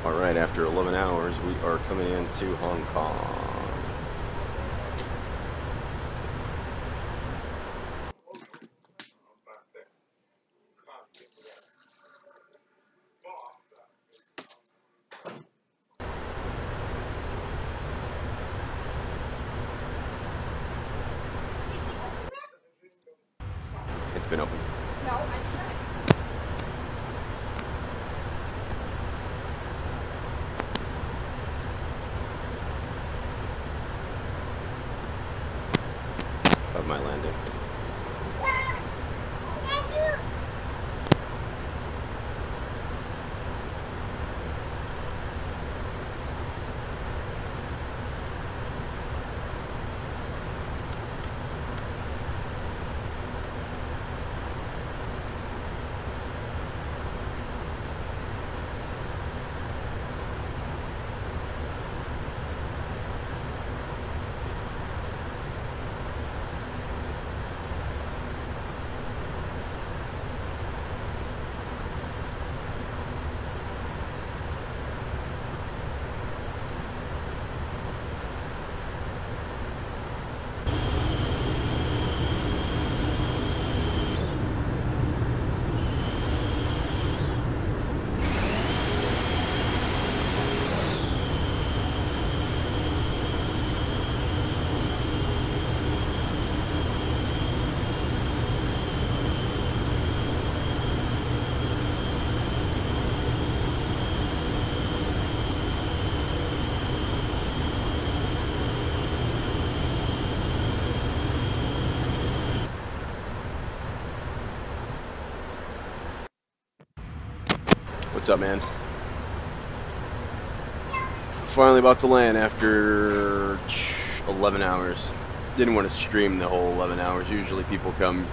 Alright, after 11 hours, we are coming into Hong Kong. It's been open. No, I tried. Of my landing. What's up, man? Finally about to land after 11 hours. Didn't want to stream the whole 11 hours. Usually people come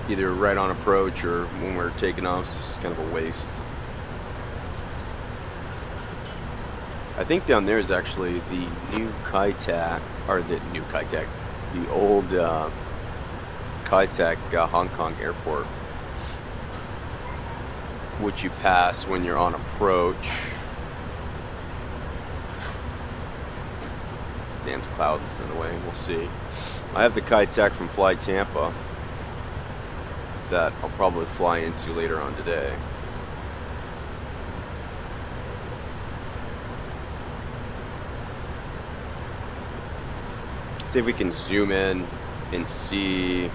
either right on approach or when we're taking off, so it's just kind of a waste. I think down there is actually the new Cathay, or the new Cathay, the old Cathay Hong Kong airport, which you pass when you're on approach. This damn clouds in the way, we'll see. I have the Cathay from Fly Tampa that I'll probably fly into later on today. See if we can zoom in and see.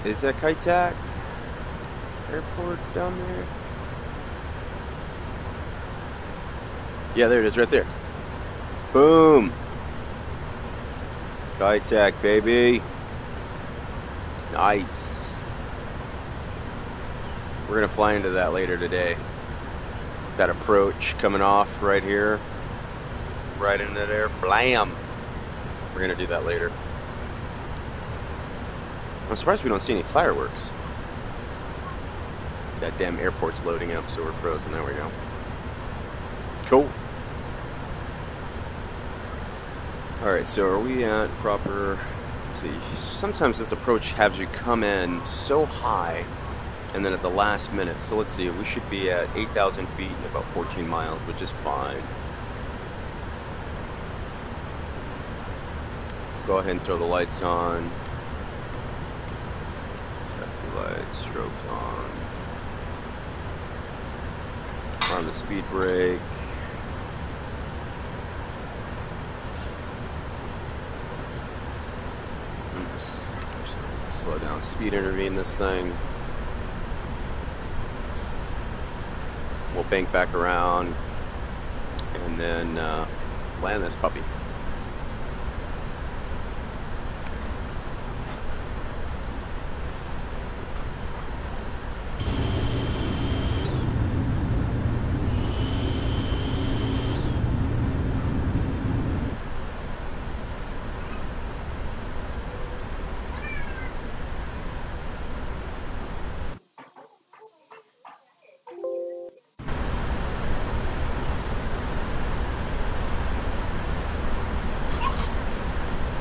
Is that Cathay airport down there? Yeah, there it is right there. Boom. Cathay, baby. Nice. We're gonna fly into that later today. That approach coming off right here. Right into there. Blam. We're gonna do that later. I'm surprised we don't see any fireworks. That damn airport's loading up, so we're frozen. There we go. Cool. Alright, so are we at proper... Let's see. Sometimes this approach has you come in so high, and then at the last minute. So let's see, we should be at 8,000 feet and about 14 miles, which is fine. Go ahead and throw the lights on. Taxi lights, strobes on. On the speed brake. Just slow down, speed intervene this thing. We'll bank back around and then land this puppy.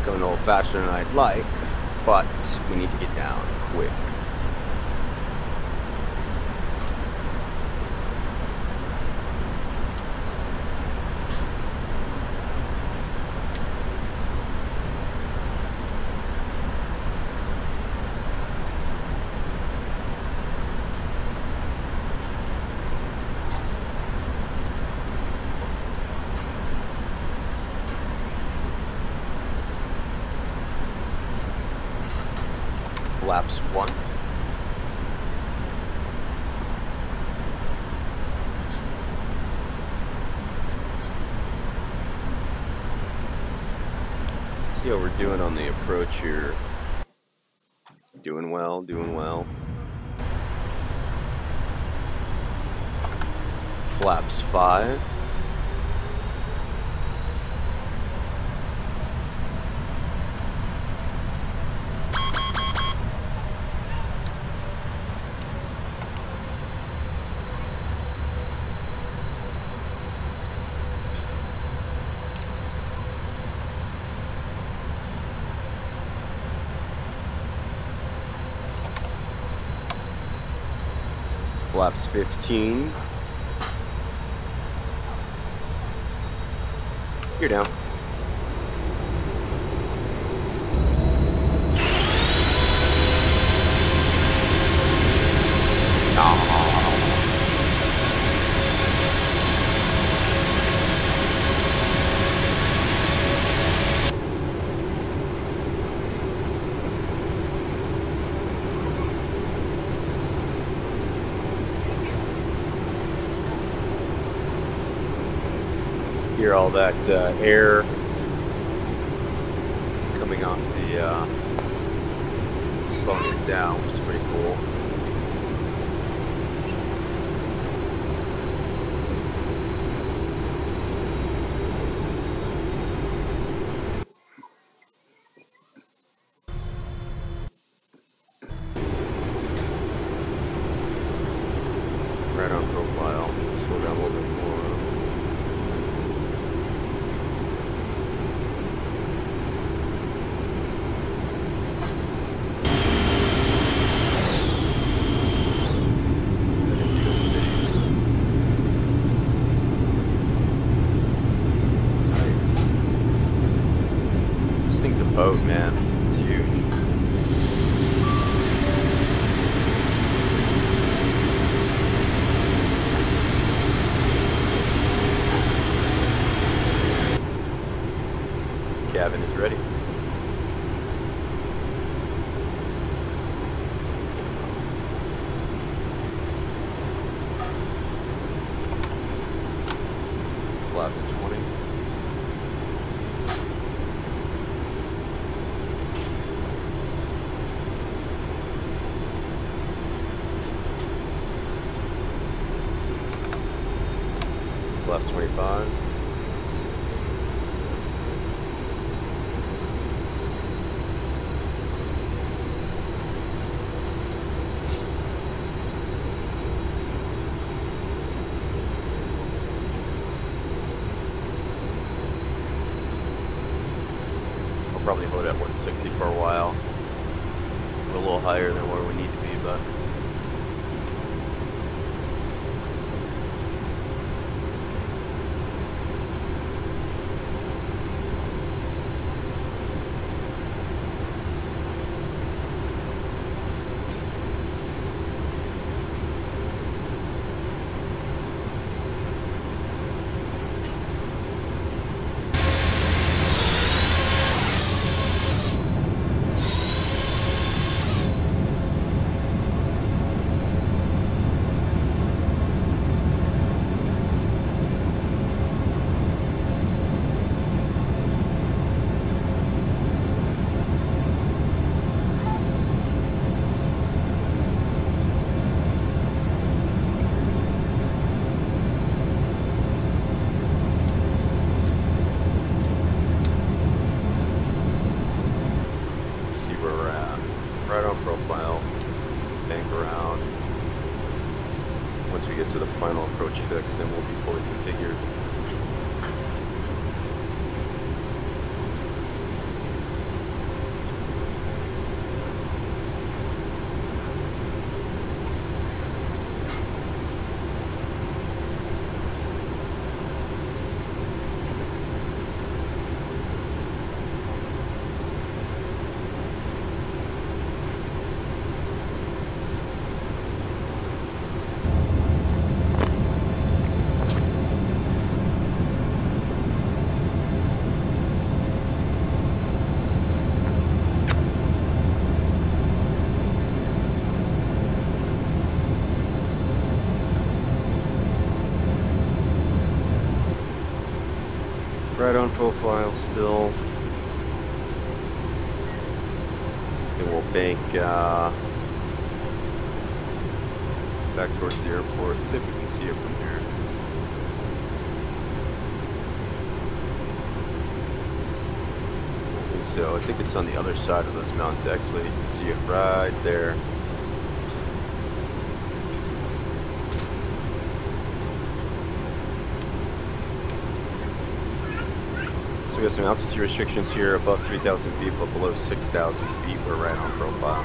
Going a little faster than I'd like, but we need to get down quick. Flaps 1. See how we're doing on the approach here. Doing well, doing well. Flaps 5. Flaps 15. You're down. Hear all that air coming off the slowing us down, which is pretty cool. Right on profile. Slow down a little bit more. Boat, man, it's huge. Cabin is ready. Flaps 20. Flaps 25. I'll probably hold at 160 for a while. We're a little higher than where we need to be, but right on profile, bank around. Once we get to the final approach fix, then we'll be fully configured. Right on profile still. And we'll bank back towards the airport. See if we can see it from here. So I think it's on the other side of those mountains actually. You can see it right there. So we have some altitude restrictions here above 3,000 feet, but below 6,000 feet we're right on profile.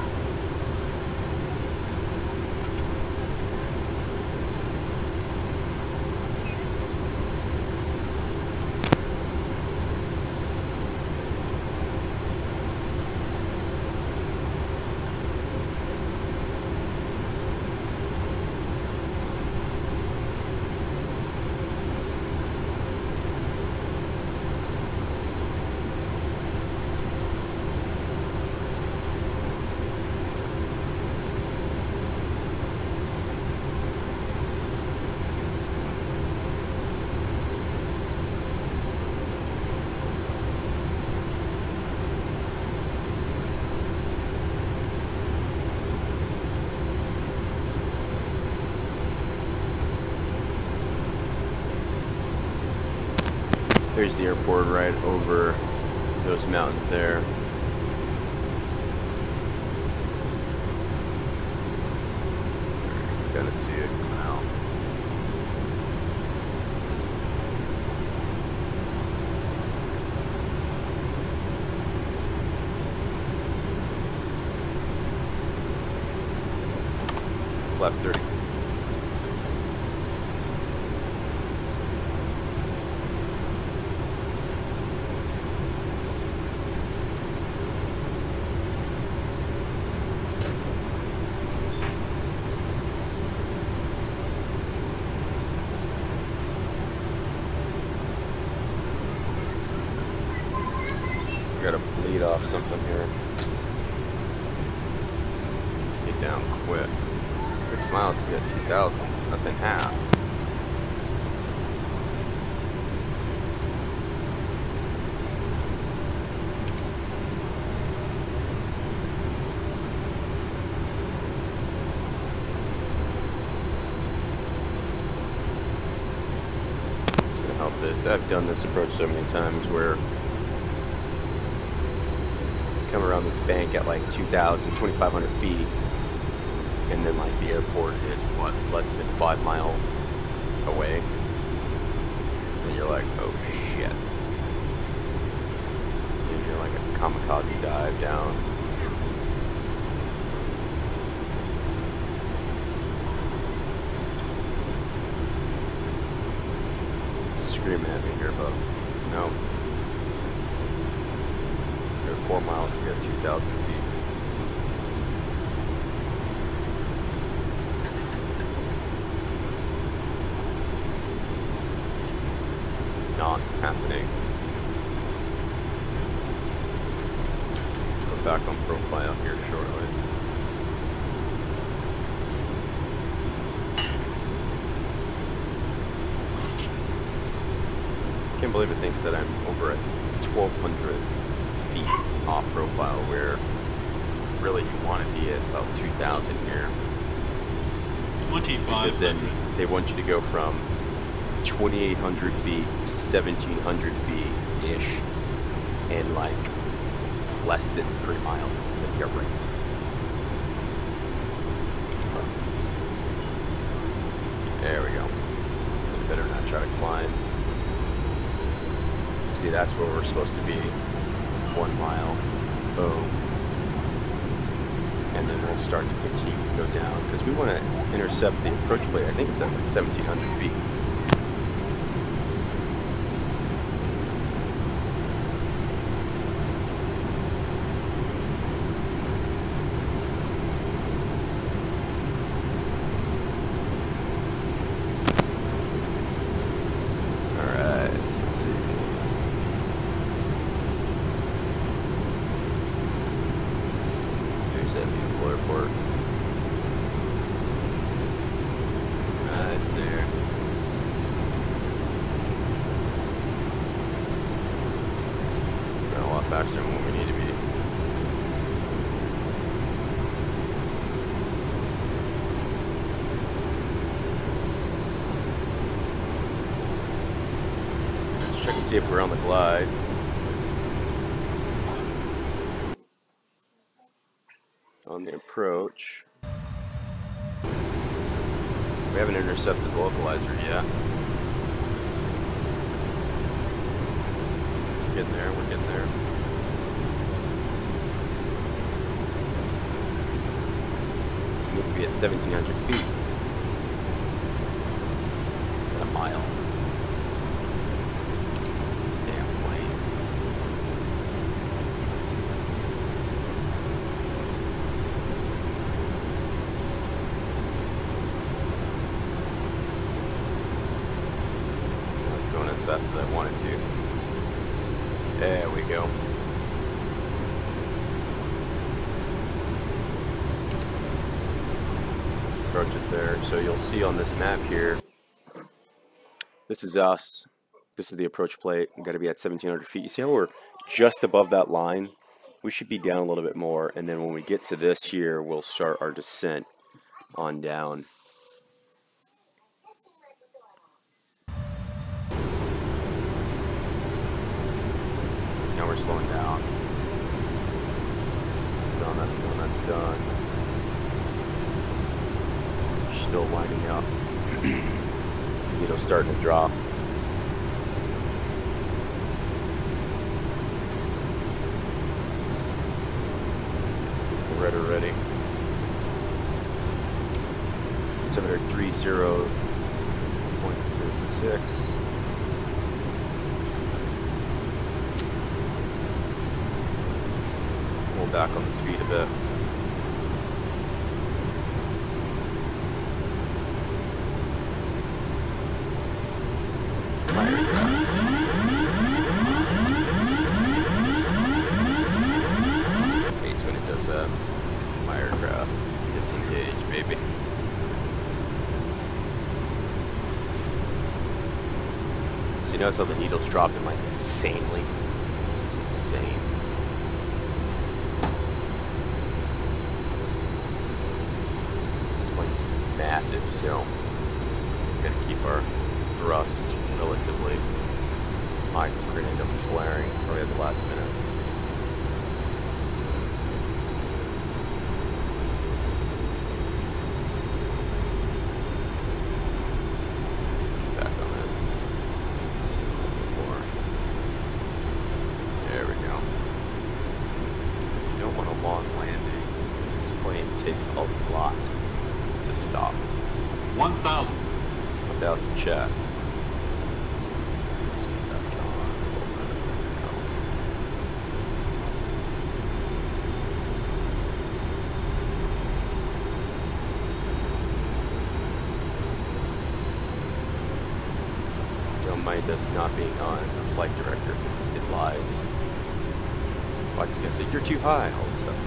There's the airport right over those mountains there. You're gonna see it coming out. Flaps 30. Gotta bleed off something here. Get down quick. 6 miles to get 2,000. That's in half. Just gonna help this. I've done this approach so many times where come around this bank at like 2,000, 2,500 feet, and then like the airport is what, less than 5 miles away, and you're like, oh shit, and you're like a kamikaze dive down. Screaming at me here, but no. 4 miles to get 2,000 feet. Not happening. Go back on profile here shortly. Can't believe it thinks that I'm over at 1,200 feet off profile, where really you want to be at about 2,000 here. 25. Because then they want you to go from 2,800 feet to 1,700 feet ish in like less than 3 miles of your range. There we go. You better not try to climb. See, that's where we're supposed to be. 1 mile. Boom. And then we'll start to continue to go down because we want to intercept the approach plate. I think it's at like 1,700 feet. See if we're on the glide. On the approach. We haven't intercepted the localizer yet. We're getting there, we're getting there. We need to be at 1,700 feet. A mile. Damn plane. Not going as fast as I wanted to. There we go. Approach is there. So you'll see on this map here, this is us. This is the approach plate. We've got to be at 1,700 feet. You see how we're just above that line? We should be down a little bit more. And then when we get to this here, we'll start our descent on down. Now we're slowing down. That's done, that's done, that's done. Still winding up. Needle's starting to drop. Rudder ready. 730.06. Pull back on the speed a bit. Hates when it does that. My aircraft disengage, baby. So you notice how the needle's dropping like insanely. This is insane. This plane's massive, so we gotta keep our thrust relatively high because we're gonna end up flaring probably at the last minute. A lot to stop. 1,000. 1,000 chat. Let's get back on. Don't mind us not being on the flight director because it lies. Flight's gonna say, you're too high all of a sudden.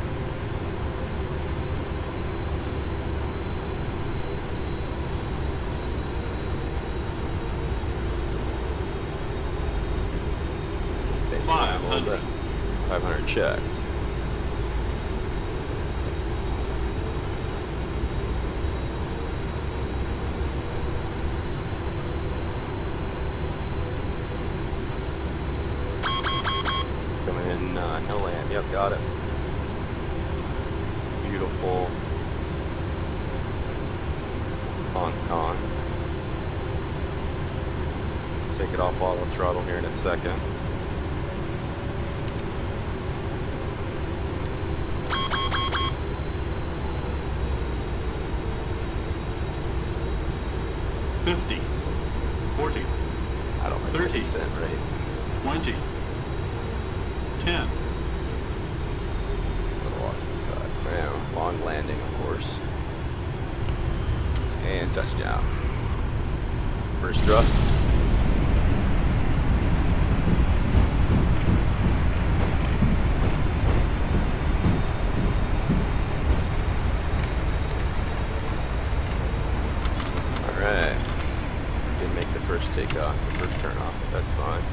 A little bit. 500 checked. Coming in, no land. Yep, got it. Beautiful Hong Kong. Take it off auto throttle here in a second. I don't like 30, descent rate. 20, 10. Little off to the side. Man, long landing, of course. And touchdown. First thrust. Alright. Didn't make the first takeoff, the first turn off. That's fine.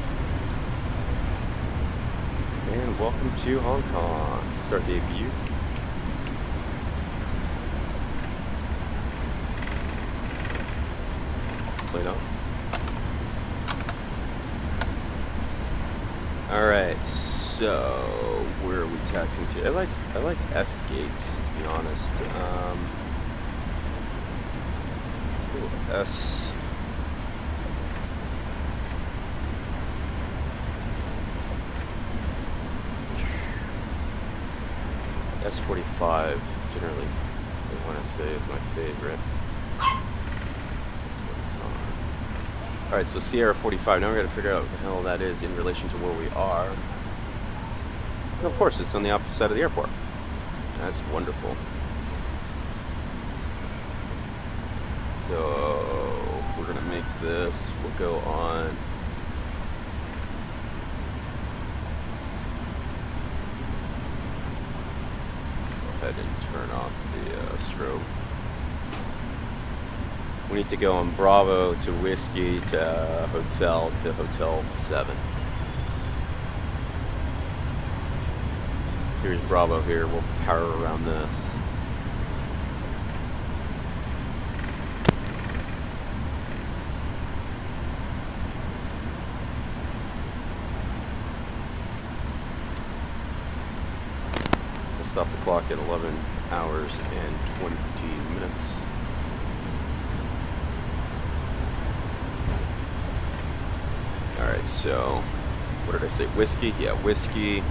And welcome to Hong Kong. Start the view. Plane on. Alright, so where are we taxing to? I like S gates, to be honest. Let's go with S. S45 generally I want to say is my favorite. S45. Alright, so Sierra 45. Now we got to figure out what the hell that is in relation to where we are. And of course, it's on the opposite side of the airport. That's wonderful. So if we're going to make this, we'll go on. Go ahead and turn off the strobe. We need to go on Bravo to Whiskey to Hotel 7. Here's Bravo here. We'll power around this. We'll stop the clock at 11 hours and 20 minutes. Alright, so what did I say? Whiskey? Yeah, Whiskey.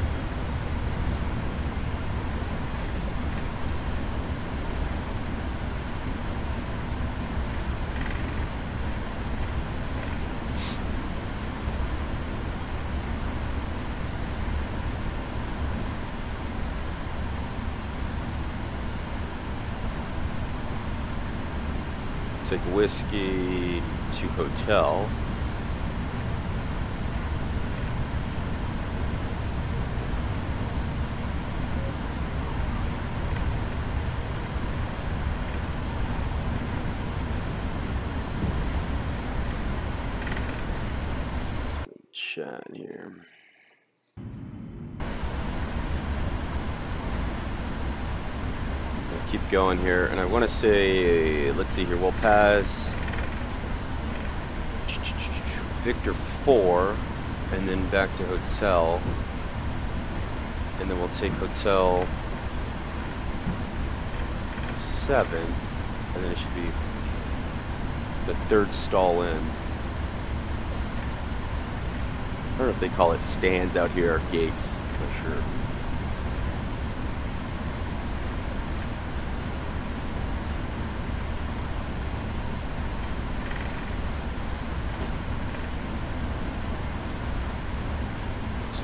Take Whiskey to Hotel. Chat here. Keep going here, and I want to say, let's see here, we'll pass Victor 4 and then back to Hotel, and then we'll take Hotel 7, and then it should be the third stall in. I don't know if they call it stands out here or gates, I'm not sure.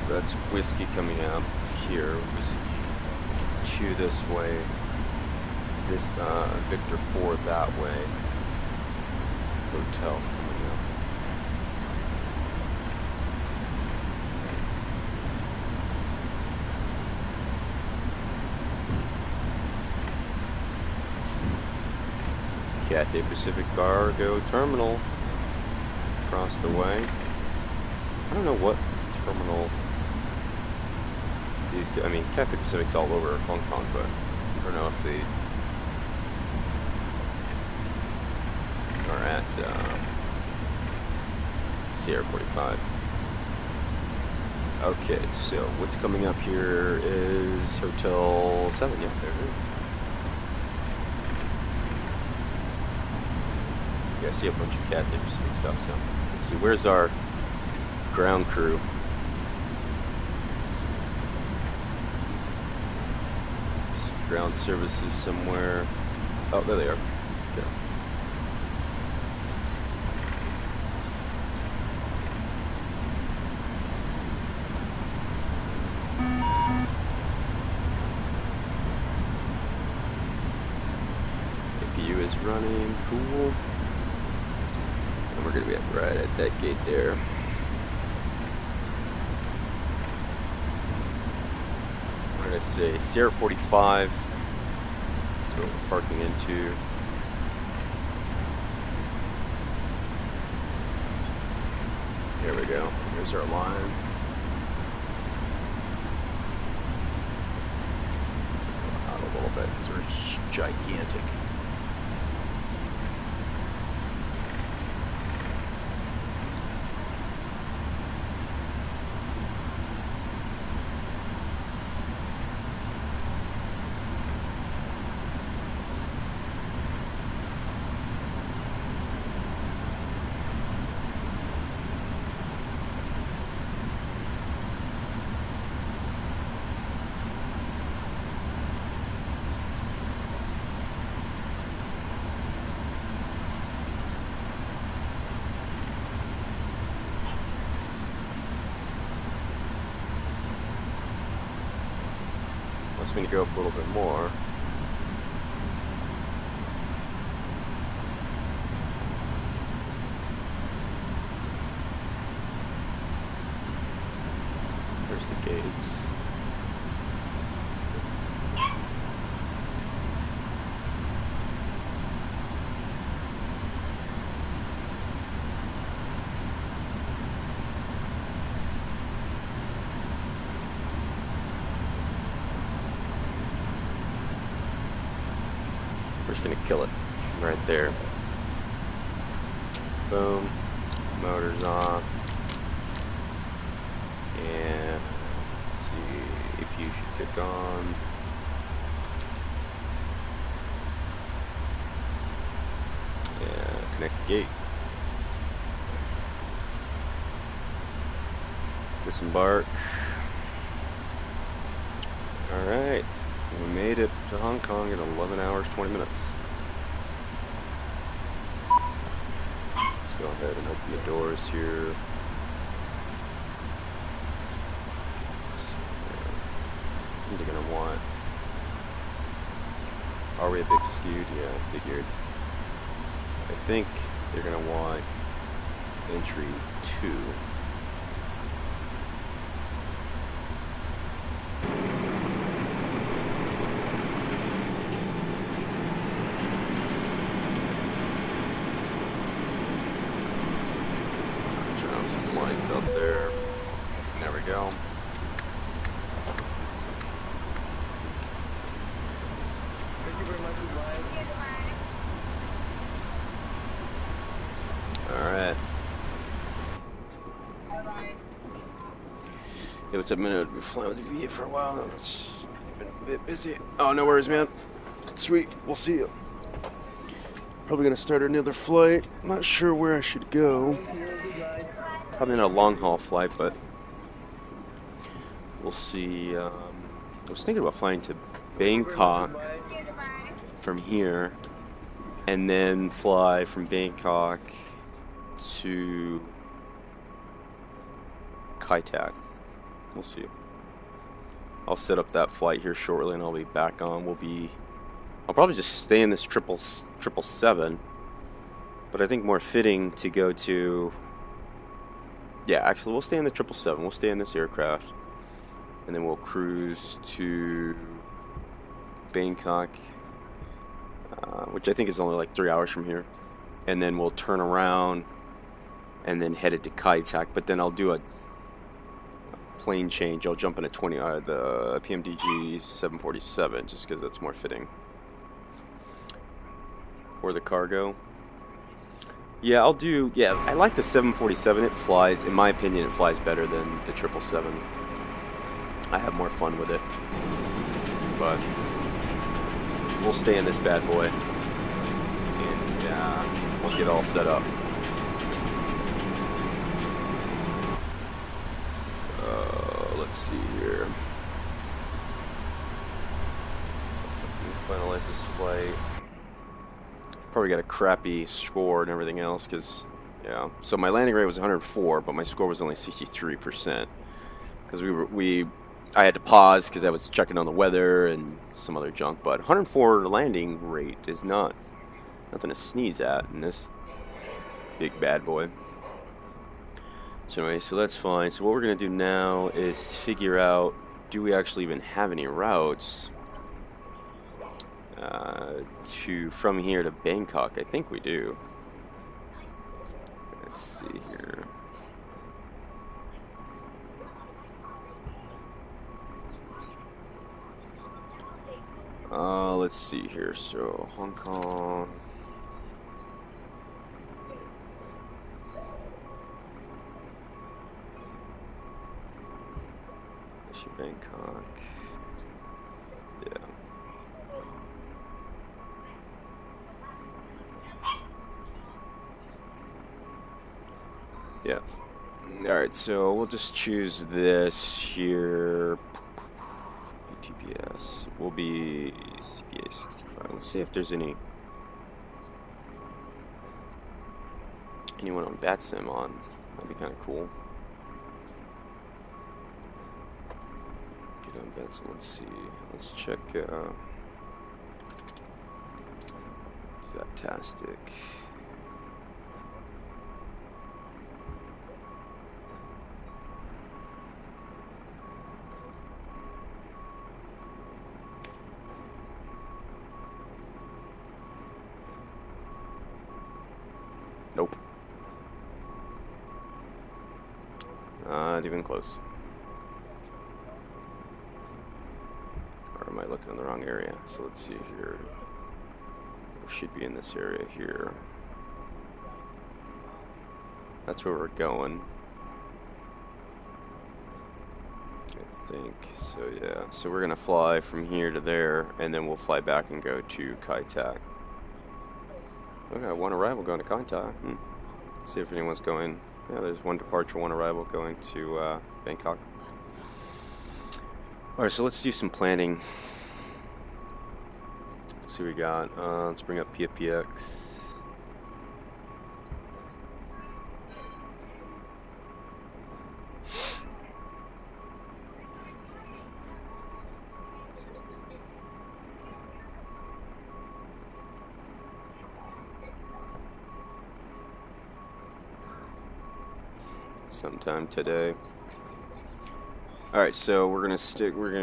That's Whiskey coming out here, Whiskey 2 this way, this Victor 4 that way, Hotel's coming up. Cathay Pacific Cargo Terminal across the way. I don't know what terminal. I mean, Cathay Pacific's all over Hong Kong, but I don't know if they are at Sierra 45. Okay, so what's coming up here is Hotel 7. Yeah, there it is. Yeah, I see a bunch of Cathay Pacific stuff, so let's see, where's our ground crew? Ground services somewhere. Oh, there they are. Okay. APU is running. Cool. And we're going to be right at that gate there. What did I say? Sierra 45. That's what we're parking into. There we go. Here's our line. Out a little bit because we're gigantic. wants me to go up a little bit more. There's the gates. We're just gonna kill it right there. Boom. Motor's off. And let's see, APU should kick on. Yeah, connect the gate. Disembark. Alright. We made it to Hong Kong in 11 hours, 20 minutes. Let's go ahead and open the doors here. I think they're going to want... Are we a big skewed? Yeah, I figured. I think they're going to want entry 2. Lights up there. There we go. Thank you very much, Alright. Hey, what's up, man? I've been flying with the V8 for a while. It's been a bit busy. Oh, no worries, man. Sweet. We'll see you. Probably gonna start another flight. Not sure where I should go. Probably not a long haul flight, but we'll see. I was thinking about flying to Bangkok from here, and then fly from Bangkok to Cathay. We'll see. I'll set up that flight here shortly, and I'll be back on. I'll probably just stay in this 777, but I think more fitting to go to. Yeah, actually, we'll stay in the 777. We'll stay in this aircraft, and then we'll cruise to Bangkok, which I think is only like 3 hours from here, and then we'll turn around and then headed to Cathay. But then I'll do a plane change. I'll jump in a the PMDG 747 just because that's more fitting, or the cargo. Yeah, I'll do. Yeah, I like the 747. It flies, in my opinion, it flies better than the 777. I have more fun with it. But we'll stay in this bad boy, and we'll get all set up. So let's see here. Let me finalize this flight. Probably got a crappy score and everything else, because yeah. So my landing rate was 104, but my score was only 63%, because I had to pause because I was checking on the weather and some other junk. But 104 landing rate is nothing to sneeze at in this big bad boy. So anyway, so that's fine. So what we're gonna do now is figure out, do we actually even have any routes from here to Bangkok? I think we do. Let's see here. Let's see here. So Hong Kong. Bangkok. Yeah. Yeah. Alright, so we'll just choose this here. TPS. We'll be CPA653. Let's see if there's anyone on VATSIM on. That'd be kind of cool. Get So let's see. Let's check. Fantastic. Nope. Not even close. Or am I looking in the wrong area? So let's see here. We should be in this area here. That's where we're going. I think. So yeah. So we're gonna fly from here to there, and then we'll fly back and go to Cathay. Okay, one arrival going to Cathay. See if anyone's going. Yeah, there's one departure, one arrival going to Bangkok. Alright, so let's do some planning. Let's see what we got. Let's bring up PMDG. Sometime today. Alright, so we're gonna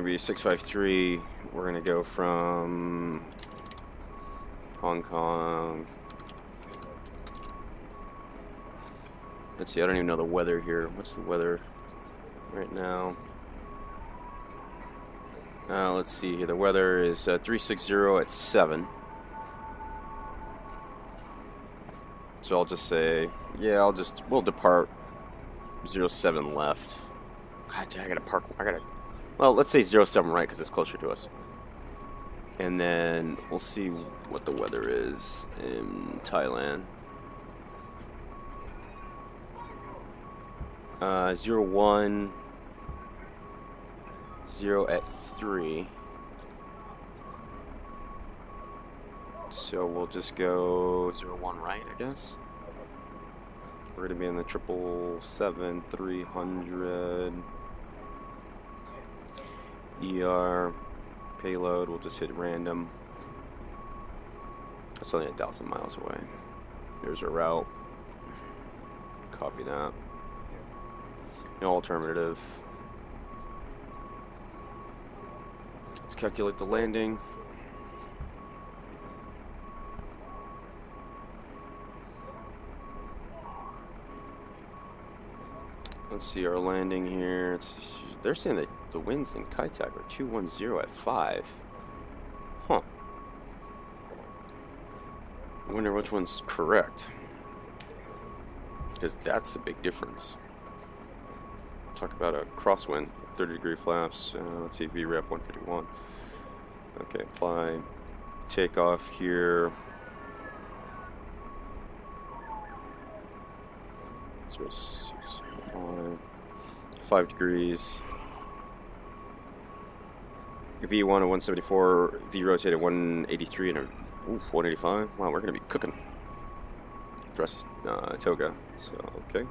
be 653. We're gonna go from Hong Kong. Let's see, I don't even know the weather here. What's the weather right now? Let's see here. The weather is 360 at 7. So I'll just say, yeah, we'll depart 07 left. God, I gotta park. Well, let's say 07 right because it's closer to us. And then we'll see what the weather is in Thailand. 01, 0 at 3. So we'll just go 01 right, I guess. We're gonna be in the 777-300 ER payload. We'll just hit random. That's only 1,000 miles away. There's our route. Copy that. No alternative. Let's calculate the landing. Let's see our landing here. They're saying that the winds in Cathay are 210 at 5. Huh. I wonder which one's correct. Because that's a big difference. Talk about a crosswind, 30-degree flaps. Let's see, VREF 151. Okay, apply. Takeoff here. 5 degrees. V1 at 174, V rotated 183 and 185. Wow, we're gonna be cooking. Dress toga. So okay.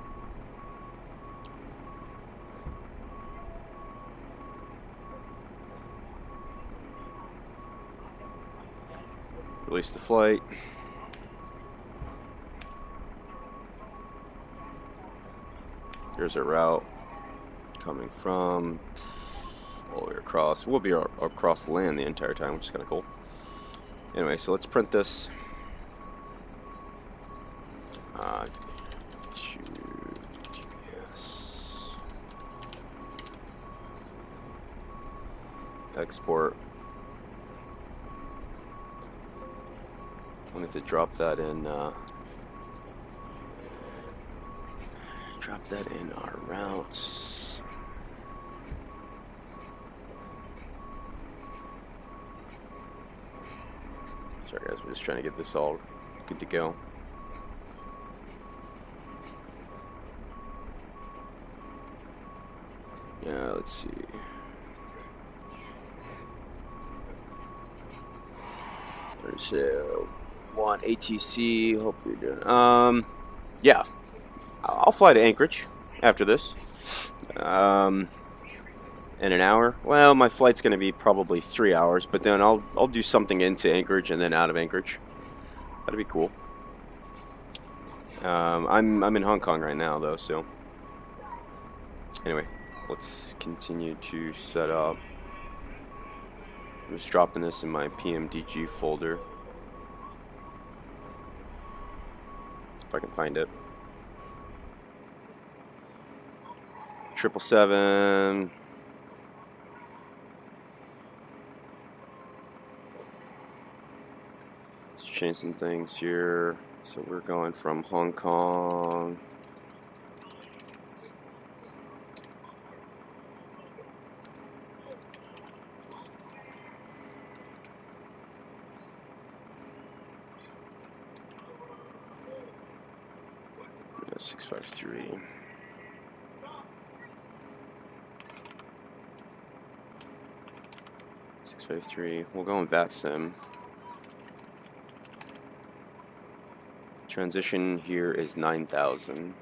Release the flight. Here's our route coming from all the way across. We'll be across the land the entire time, which is kind of cool. Anyway, so let's print this. GPS. Export. I need to drop that in. Drop that in our routes. Sorry guys, we're just trying to get this all good to go. Yeah, let's see. There's one ATC. Hope you're doing. Yeah. I'll fly to Anchorage after this. In an hour? Well, my flight's going to be probably 3 hours, but then I'll do something into Anchorage and then out of Anchorage. That'd be cool. I'm in Hong Kong right now though, so anyway, let's continue to set up. I'm just dropping this in my PMDG folder if I can find it. 777. Let's change some things here. So we're going from Hong Kong. Yeah, 653. 653. We'll go in VATSIM. Transition here is 9,000.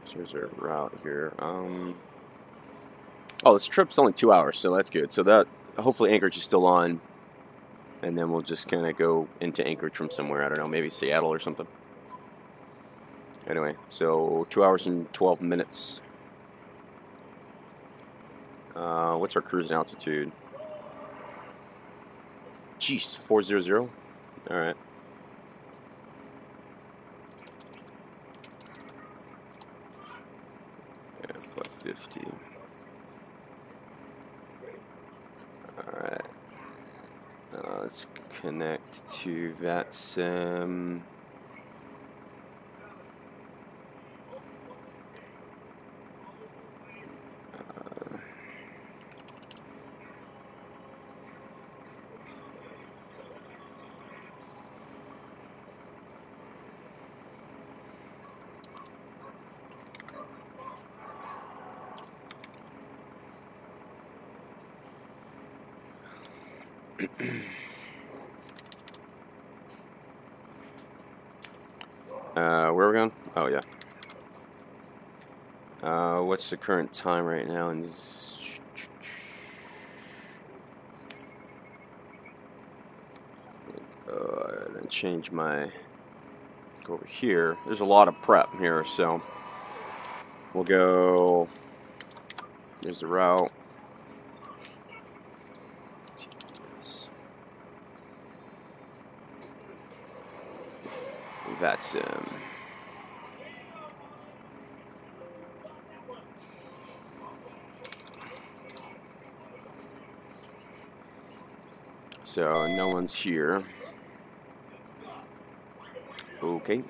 So here's our route here. Oh, this trip's only 2 hours, so that's good. So that hopefully Anchorage is still on, and then we'll just kind of go into Anchorage from somewhere. I don't know, maybe Seattle or something. Anyway, so 2 hours and 12 minutes. What's our cruising altitude? Jeez, 400. All right. Yeah, 550. All right. Let's connect to VATSIM. Where are we going? Oh, yeah. What's the current time right now? And I didn't change my. Go over here. There's a lot of prep here, so we'll go. There's the route. VATSIM. So no one's here. Okay.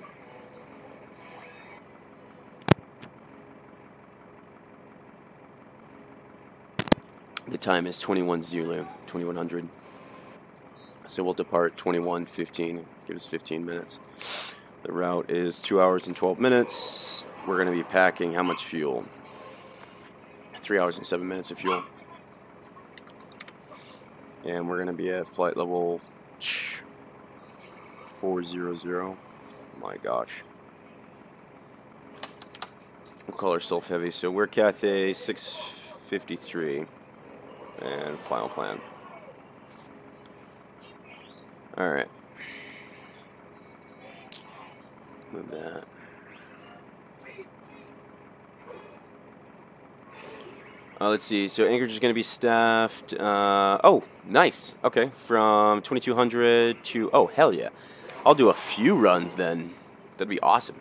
The time is 21 Zulu, 2100. So we'll depart 21:15. Give us 15 minutes. The route is 2 hours and 12 minutes. We're going to be packing how much fuel? 3 hours and 7 minutes of fuel. And we're going to be at flight level 400. Oh my gosh. We'll call ourselves heavy. So we're Cathay 653. And final plan. Alright. Move that. Let's see. So Anchorage is going to be staffed. Oh, nice. Okay. From 2200 to. Oh, hell yeah. I'll do a few runs then. That'd be awesome.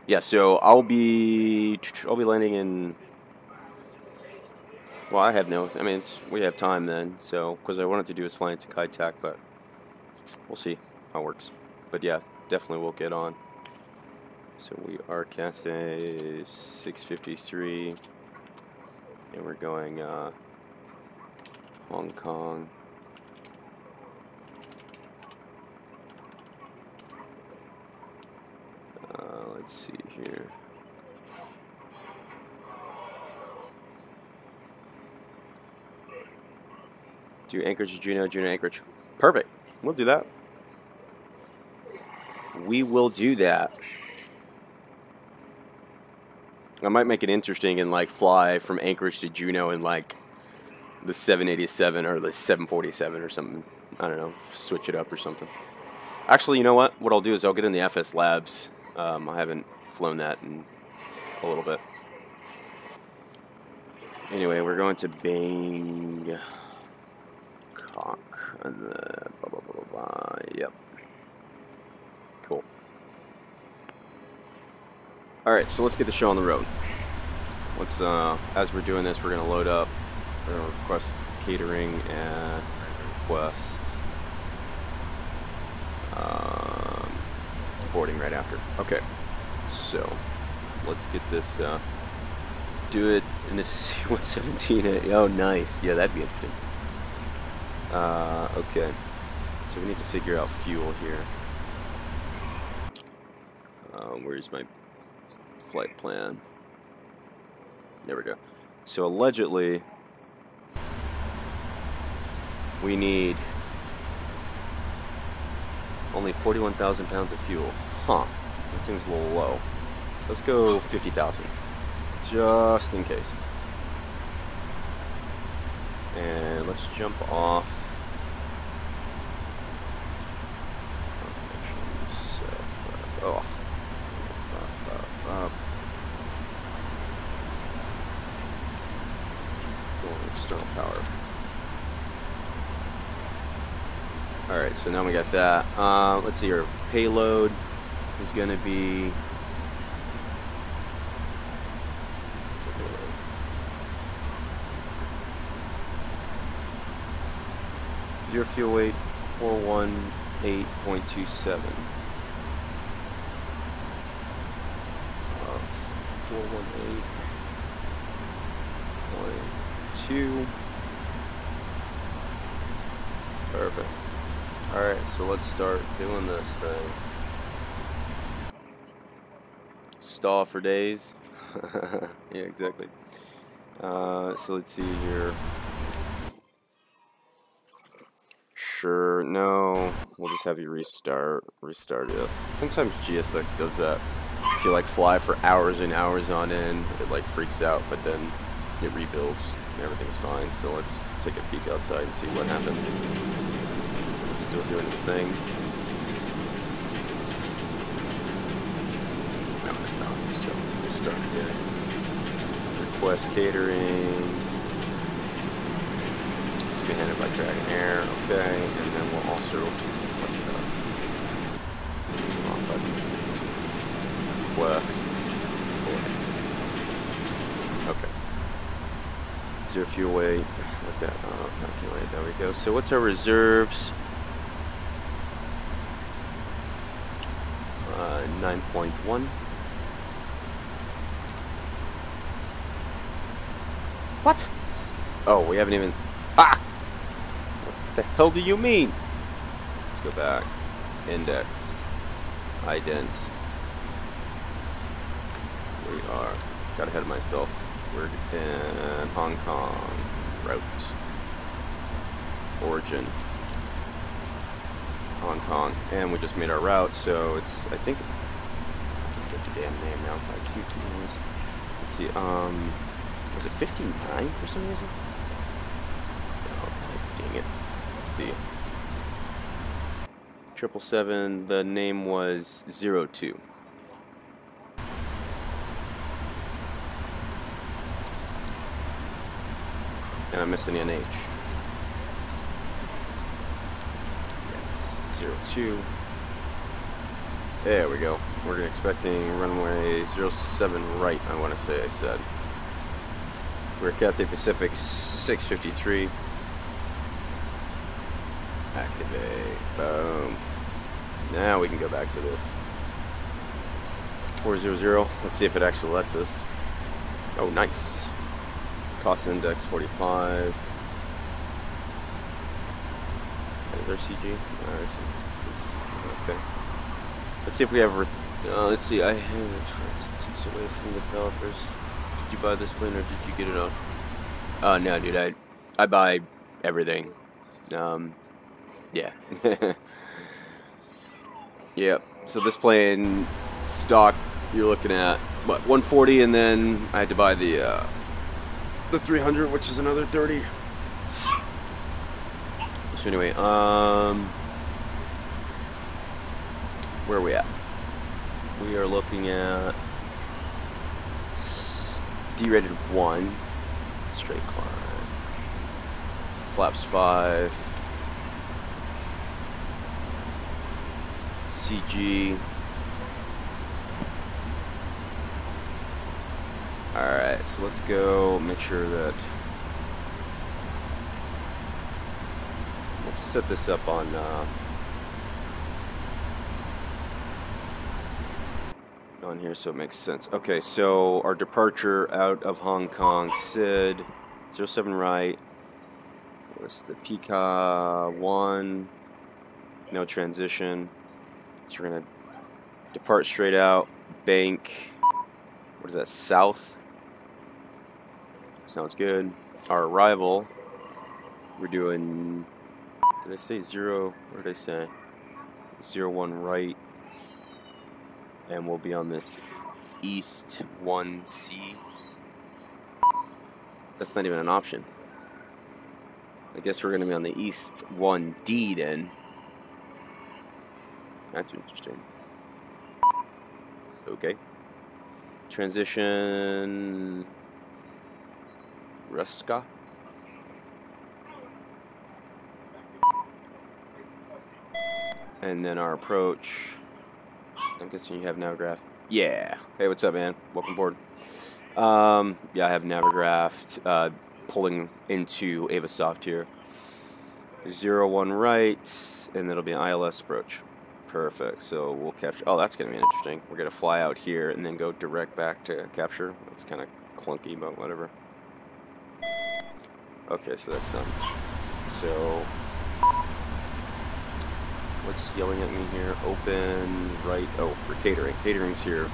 Yeah. So I'll be landing in. Well, I have no. I mean, we have time then. So because I wanted to do is fly into Cathay, but we'll see how it works. But yeah, definitely we'll get on. So we are Cathay 653. And we're going Hong Kong. Let's see here. Do Anchorage, Juneau, Anchorage. Perfect. We'll do that. We will do that. I might make it interesting and like fly from Anchorage to Juneau in like the 787 or the 747 or something. I don't know, switch it up or something. Actually, you know what? What I'll do is I'll get in the FS Labs. I haven't flown that in a little bit. Anyway, we're going to Bangkok. And blah, blah, blah, blah, blah. Yep. Cool. Alright, so let's get the show on the road. Let's, as we're doing this, we're going to load up. We're going to request catering and request boarding right after. Okay, so let's get this, do it in a C-117. Oh, nice. Yeah, that'd be interesting. Okay, so we need to figure out fuel here. Where's my flight plan? There we go. So allegedly, we need only 41,000 pounds of fuel. Huh, that seems a little low. Let's go 50,000, just in case. And let's jump off. Oh. External power. Alright, so now we got that. Let's see, our payload is going to be... Zero fuel weight, 418.27. 418.2. Perfect. Alright, so let's start doing this thing. Stall for days. Yeah, exactly. So let's see here. Sure, no. We'll just have you restart this. Sometimes GSX does that. If you like fly for hours and hours on end, it like freaks out, but then it rebuilds and everything's fine. So let's take a peek outside and see what happened. It's still doing its thing. No, it's not. So we'll start again. Request catering. It's being handled by Dragon Air. Okay, and then we'll also request. Okay. Zero fuel weight. Let that calculate. There we go. So what's our reserves? 9.1. What? Oh, we haven't even. Ah! What the hell do you mean? Let's go back. Index. Ident. We are. Got ahead of myself. We're in Hong Kong. Route. Origin. Hong Kong. And we just made our route, so it's, I think, I forget the damn name now. 52. Let's see, was it 59 for some reason? Oh, God, dang it. Let's see. 777, the name was 02. And I'm missing an H. Yes, 02. There we go. We're expecting runway 07 right, I want to say I said. We're Cathay Pacific 653. Activate. Boom. Now we can go back to this. 400. Let's see if it actually lets us. Oh, nice. Cost index 45. Is there CG? Okay. Let's see if we ever. Let's see. I have a transit away from the developers. Did you buy this plane or did you get it on? Oh no, dude. I buy everything. Yeah. Yep. So this plane stock you're looking at what, 140, and then I had to buy the 300, which is another 30. So anyway, where are we at? We are looking at D-rated 1, straight climb, flaps 5, CG. Alright, so let's go make sure that, let's set this up on here so it makes sense. Okay, so our departure out of Hong Kong, SID 07 right. What's the PCA 1? No transition. So we're gonna depart straight out, bank. What is that? South. Sounds good. Our arrival, we're doing. Did I say 0? What did I say? 01 right. And we'll be on this East 1C. That's not even an option. I guess we're going to be on the East 1D then. That's interesting. Okay. Transition. Ruska. And then our approach. I'm guessing you have Navigraph. Yeah. Hey, what's up, man? Welcome aboard. Yeah, I have Navigraph pulling into Avasoft here. 01 right, and it'll be an ILS approach. Perfect. So we'll capture. Oh, that's going to be interesting. We're going to fly out here and then go direct back to capture. It's kind of clunky, but whatever. Okay, so that's done. So what's yelling at me here? Open right. Oh, for catering. Catering's here.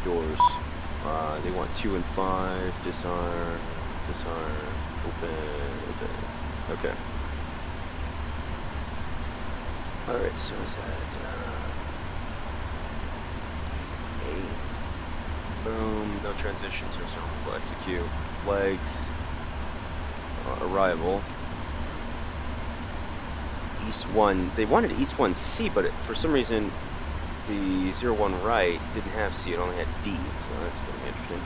Doors. They want 2 and 5. Disarm. Disarm. Open. Okay. Alright, so is that A. Boom. No transitions or so. We'll execute. Legs. Arrival. East 1. They wanted East 1C, but for some reason the 01 right didn't have C. It only had D. So that's going to be interesting.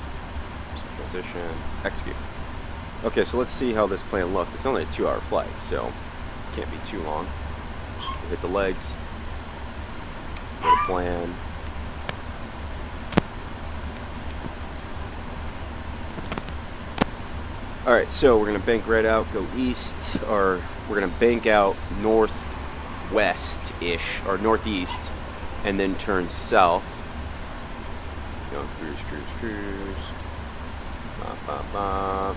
So transition. Execute. Okay, so let's see how this plane looks. It's only a 2-hour flight, so it can't be too long. We'll hit the legs. Go to plan. Alright, so we're going to bank right out, go east, or we're going to bank out northwest-ish, or northeast, and then turn south. Go cruise, cruise, cruise. Bop, bop, bop.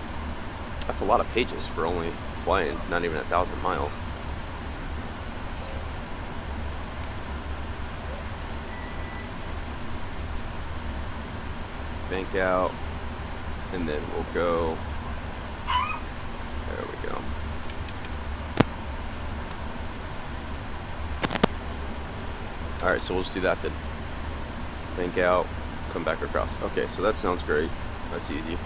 That's a lot of pages for only flying not even 1,000 miles. Bank out, and then we'll go. There we go. Alright, so we'll just do that then. Bank out, come back across. Okay, so that sounds great. That's easy.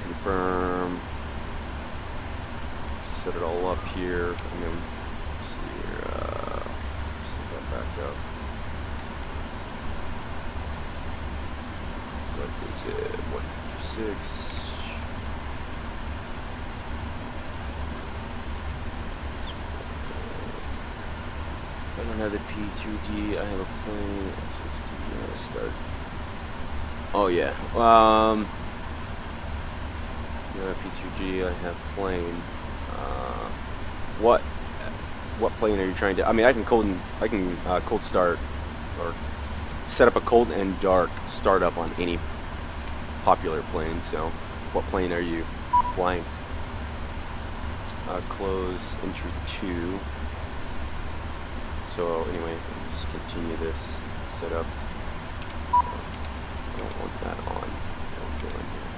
Confirm. Set it all up here. And then, let's see here. Set that back up. What is it? 156. I don't have the P3D. I have a plane. Start. Oh yeah. Yeah, P3D. I have plane. What plane are you trying to? I mean, I can cold start or set up a cold and dark startup on any popular plane. So, what plane are you flying? Close entry 2. So anyway, just continue this setup. I don't want that on. Don't go in here.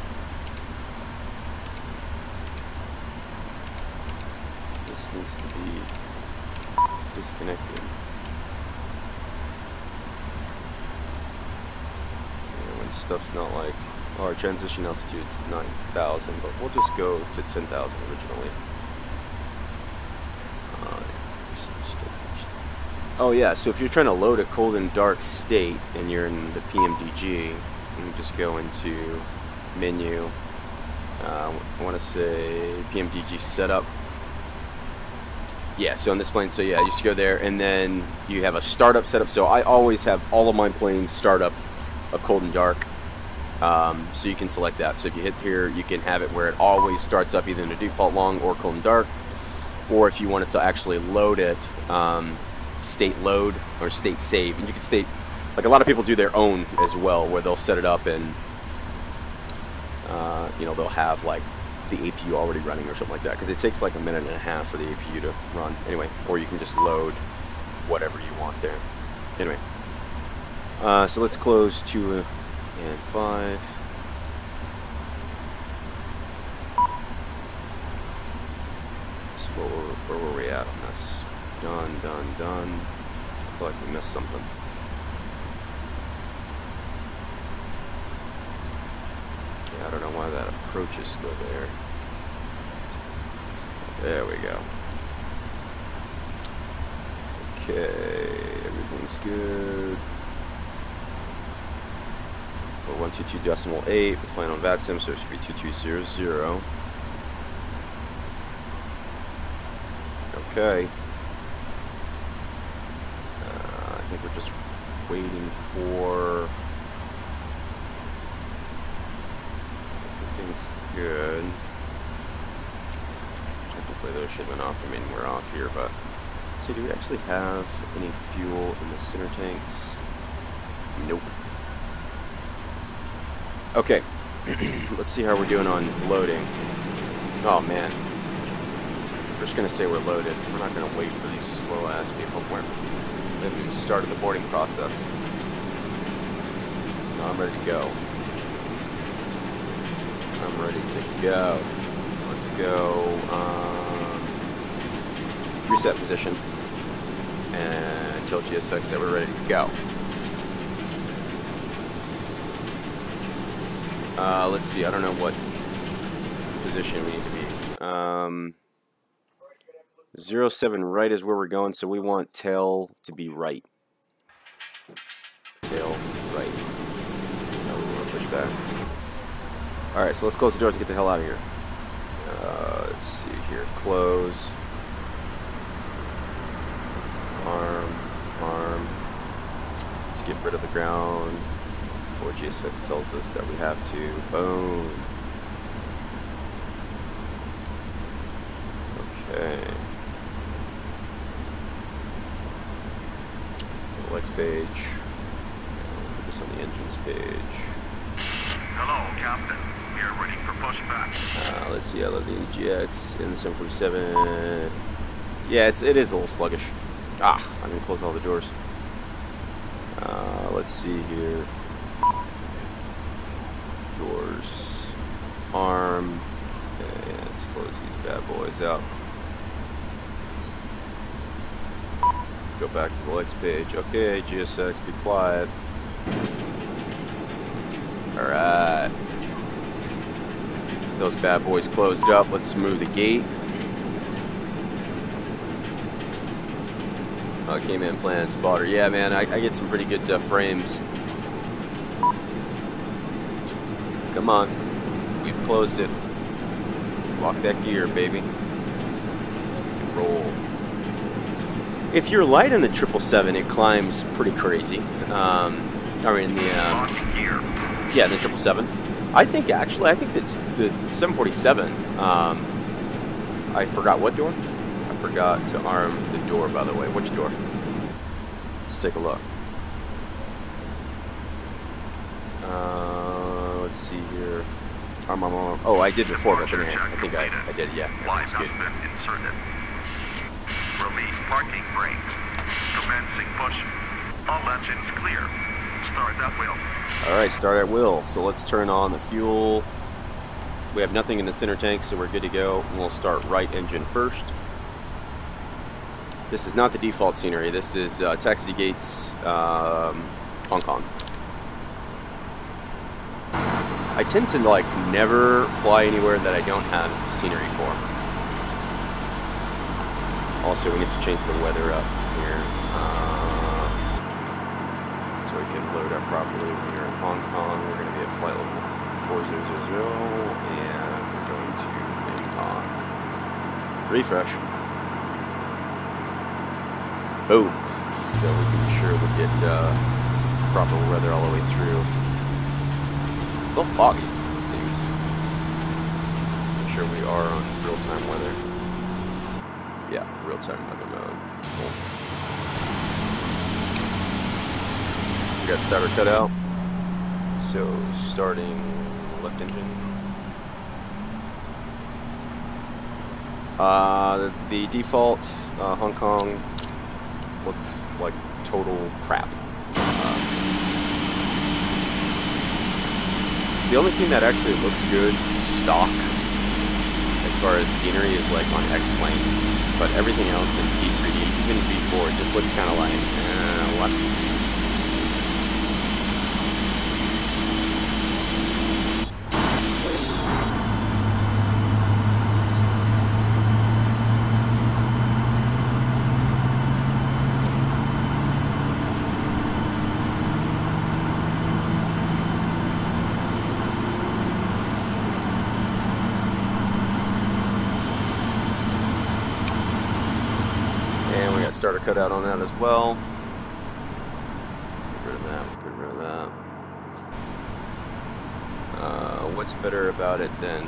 This needs to be disconnected. stuff's not like, oh, our transition altitude's 9,000, but we'll just go to 10,000 originally. Oh yeah, so if you're trying to load a cold and dark state and you're in the PMDG, you can just go into menu. I want to say PMDG setup. Yeah, so on this plane, so yeah, you just go there and then you have a startup setup. So I always have all of my planes start up a cold and dark. So you can select that. So if you hit here, you can have it where it always starts up either in the default long or cold and dark. Or if you wanted to actually load it, state load or state save. And you can state, like a lot of people do their own as well, where they'll set it up and, you know, they'll have like the APU already running or something like that, because it takes like a minute and a half for the APU to run anyway. Or you can just load whatever you want there anyway. So let's close 2 and 5. So where were we at on this? Done. I feel like we missed something. I don't know why that approach is still there. There we go. Okay, everything's good. We're 122.8. We're flying on VATSIM, so it should be 2200. Okay. I think we're just waiting for. Everything's good. Hopefully those should have been off. I mean, we're off here, but see, do we actually have any fuel in the center tanks? Nope. Okay. Let's see how we're doing on loading. Oh man. We're just gonna say we're loaded. We're not gonna wait for these slow ass people. We haven't even started the boarding process. No, I'm ready to go. I'm ready to go. Let's go. Reset position and tell GSX that we're ready to go. Let's see. I don't know what position we need to be. 07 right is where we're going, so we want tail to be right. Tail right. Now we want to push back. Alright, so let's close the doors and get the hell out of here. Let's see here. Close. Arm. Let's get rid of the ground before GSX tells us that we have to. Boom. Okay. The Lex page. Put this on the engines page. Hello, Captain. We are ready for pushback. Let's see. I love the GX in the 747. Yeah, it is a little sluggish. I'm gonna close all the doors. Let's see here. Doors. Arm. Okay, yeah, let's close these bad boys out. Go back to the Lex page. Okay, GSX, be quiet. Alright. Those bad boys closed up. Let's move the gate. Came in plan spotter. Yeah, man, I get some pretty good frames. Come on. We've closed it. Lock that gear, baby. So we can roll. If you're light in the 777, it climbs pretty crazy. I mean, yeah, the 777. I think that the 747. I forgot what door. I forgot to arm the door, by the way. Which door? Let's take a look. Let's see here. Arm. Oh, I did before, but then I think I did. Yeah, that's good. Release parking brakes. Commencing push. All engines clear. Start at will. All right, start at will. So let's turn on the fuel. We have nothing in the center tank, so we're good to go. And we'll start right engine first. This is not the default scenery. This is taxi gates, Hong Kong. I tend to like never fly anywhere that I don't have scenery for. Also, we need to change the weather up here so we can load up properly. Here in Hong Kong, we're going to be at flight level 4000, and we're going to Bangkok. Refresh. Boom. So we can be sure we get proper weather all the way through. A little foggy, it seems. Make sure we are on real-time weather. Yeah, real-time weather mode. Cool. We got starter cut out. So starting left engine. The default Hong Kong looks like total crap. The only thing that actually looks good stock as far as scenery is like on X-Plane, but everything else in P3D, even V4, it just looks kind of like, what? Starter cut out on that as well. Get rid of that. Get rid of that. What's better about it then?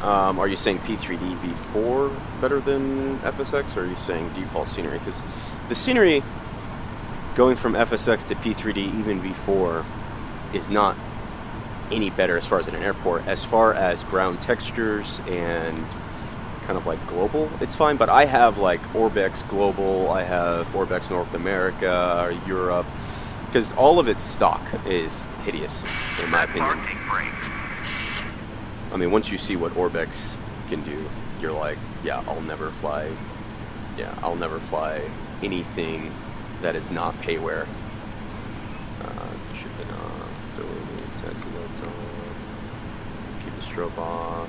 Are you saying P3DV4 better than FSX, or are you saying default scenery? Because the scenery going from FSX to P3D, even V4, is not any better as far as in an airport. As far as ground textures and kind of like global, it's fine, but I have like ORBX global, I have ORBX North America, Europe, because all of its stock is hideous in my opinion. I mean, once you see what ORBX can do, you're like, yeah, I'll never fly anything that is not payware. Shipping off, taxi lights on, keep the strobe off.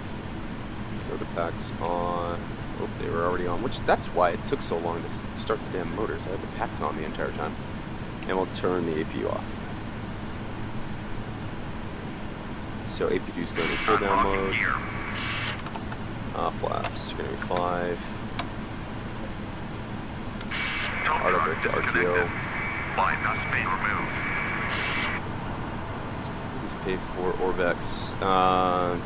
The packs on. Oh, they were already on, which that's why it took so long to start the damn motors. I had the packs on the entire time. And we'll turn the APU off. So APU is going to cool down mode. Flaps going to be 5. Auto to RTO. Pay for ORBX.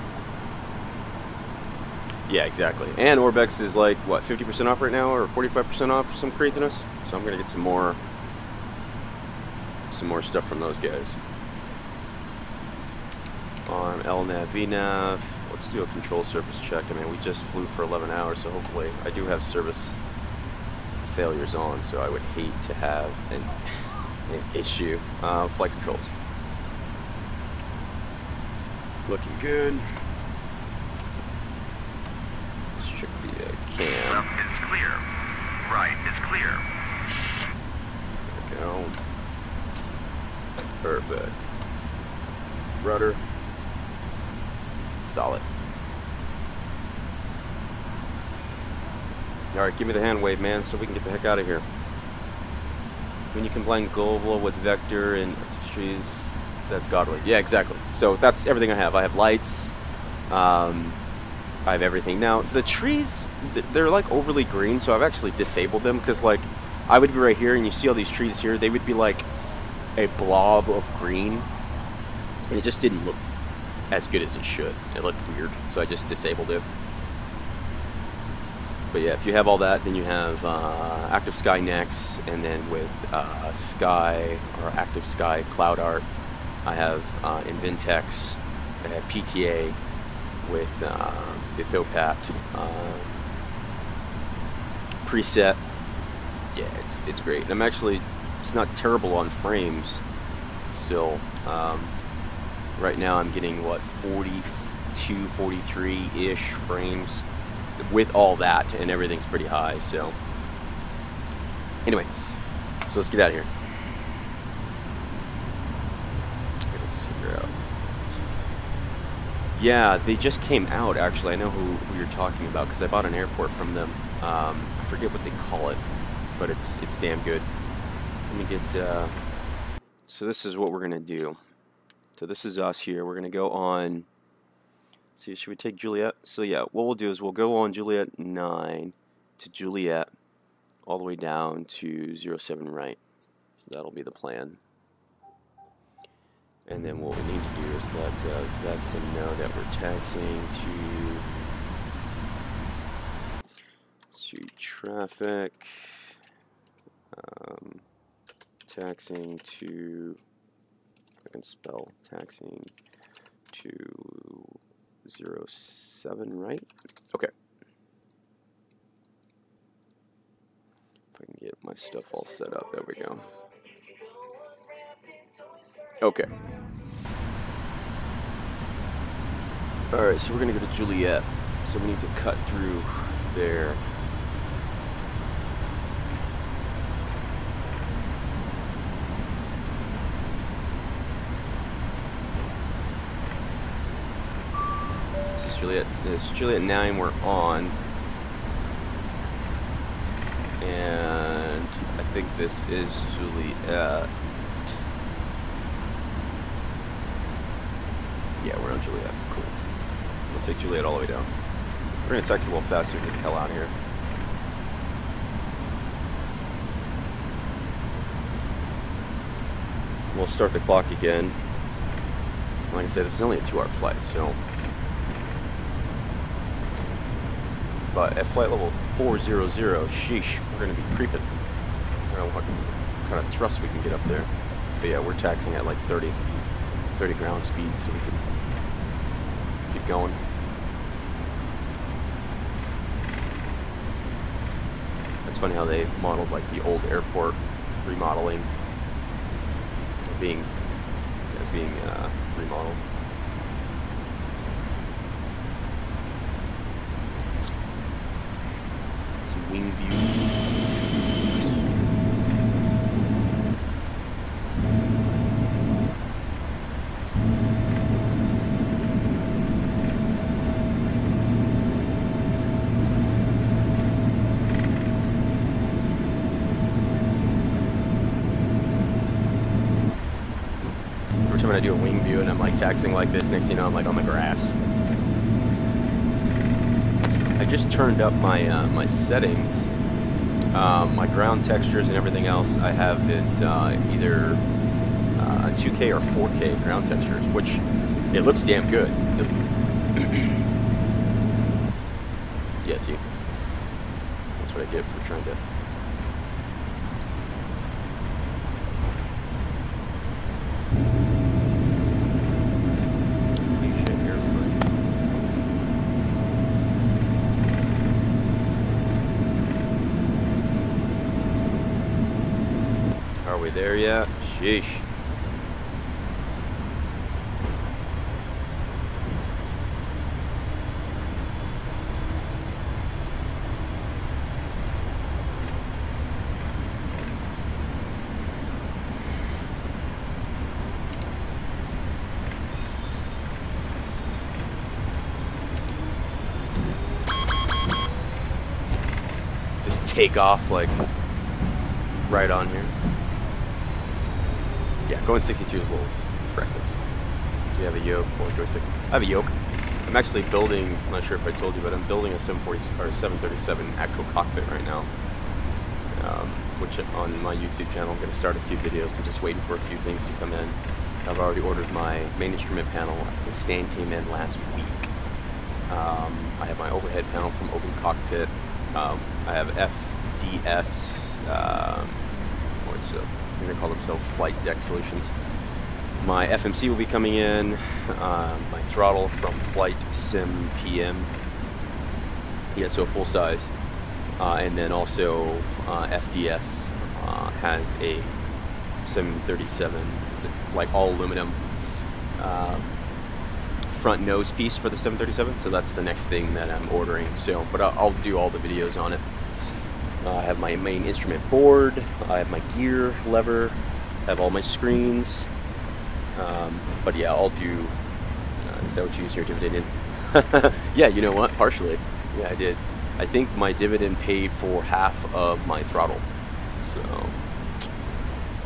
Yeah, exactly. And ORBX is like, what, 50% off right now, or 45% off, or some craziness? So I'm going to get some more stuff from those guys. On LNAV, VNAV, let's do a control surface check. I mean, we just flew for 11 hours, so hopefully I do have service failures on, so I would hate to have an issue. Flight controls. Looking good. Check the cam. Left is clear. Right is clear. There we go. Perfect. Rudder. Solid. Alright, give me the hand wave, man, so we can get the heck out of here. When you combine global with vector and trees, that's godly. Yeah, exactly. So that's everything I have. I have lights. I have everything. Now, the trees, they're like overly green, so I've actually disabled them, because like, I would be right here, and you see all these trees here, they would be like a blob of green, and it just didn't look as good as it should. It looked weird, so I just disabled it. But yeah, if you have all that, then you have Active Sky next, and then with Sky, or Active Sky Cloud Art, I have Inventex, I have PTA with the Thopat preset. Yeah, it's great. And I'm actually, it's not terrible on frames still. Right now I'm getting, what, 42, 43-ish frames with all that, and everything's pretty high, so. Anyway, so let's get out of here. Get us Yeah, they just came out, actually. I know who you're talking about, because I bought an airport from them. I forget what they call it, but it's damn good. Let me get, so this is what we're going to do. So this is us here. We're going to go on, see, should we take Juliet? So yeah, what we'll do is we'll go on Juliet 9 to Juliet, all the way down to 07 right. So that'll be the plan. And then what we need to do is let Vetsim know that we're taxiing to traffic, taxiing to, I can spell taxiing to 07 right? Okay. If I can get my stuff all set up, there we go. Okay. Alright, so we're going to go to Juliet. So we need to cut through there. This is Juliet. This is Juliet 9 we're on. And I think this is Juliet. Yeah, we're on Juliet. Cool. We'll take Juliet all the way down. We're going to taxi a little faster to get the hell out of here. We'll start the clock again. Like I said, this is only a 2-hour flight, so. But at flight level 400, sheesh, we're going to be creeping. I don't know what kind of thrust we can get up there. But yeah, we're taxiing at like 30 ground speed, so we can keep going. It's funny how they modeled like the old airport remodeling being remodeled. Some wing view. When I do a wing view and I'm like taxiing like this, next thing you know I'm like on the grass. I just turned up my my settings, my ground textures and everything else. I have it either 2K or 4K ground textures, which it looks damn good. Yeah, see, that's what I get for trying to. Are we there yet? Sheesh. Just take off like right on here. Yeah, going 62 is a little reckless. Do you have a yoke or a joystick? I have a yoke. I'm actually building, I'm not sure if I told you, but I'm building a 737 actual cockpit right now. Which on my YouTube channel, I'm going to start a few videos. I'm just waiting for a few things to come in. I've already ordered my main instrument panel. The stand came in last week. I have my overhead panel from Open Cockpit. I have FDS, what's up? I think they call themselves Flight Deck Solutions. My FMC will be coming in, my throttle from Flight Sim PM, yeah, so full size, and then also FDS has a 737, it's like all aluminum front nose piece for the 737, so that's the next thing that I'm ordering. So, but I'll do all the videos on it. I have my main instrument board, I have my gear lever, I have all my screens, but yeah, I'll do Is that what you used your dividend in? Yeah, you know what? Partially. Yeah, I did. I think my dividend paid for half of my throttle. So,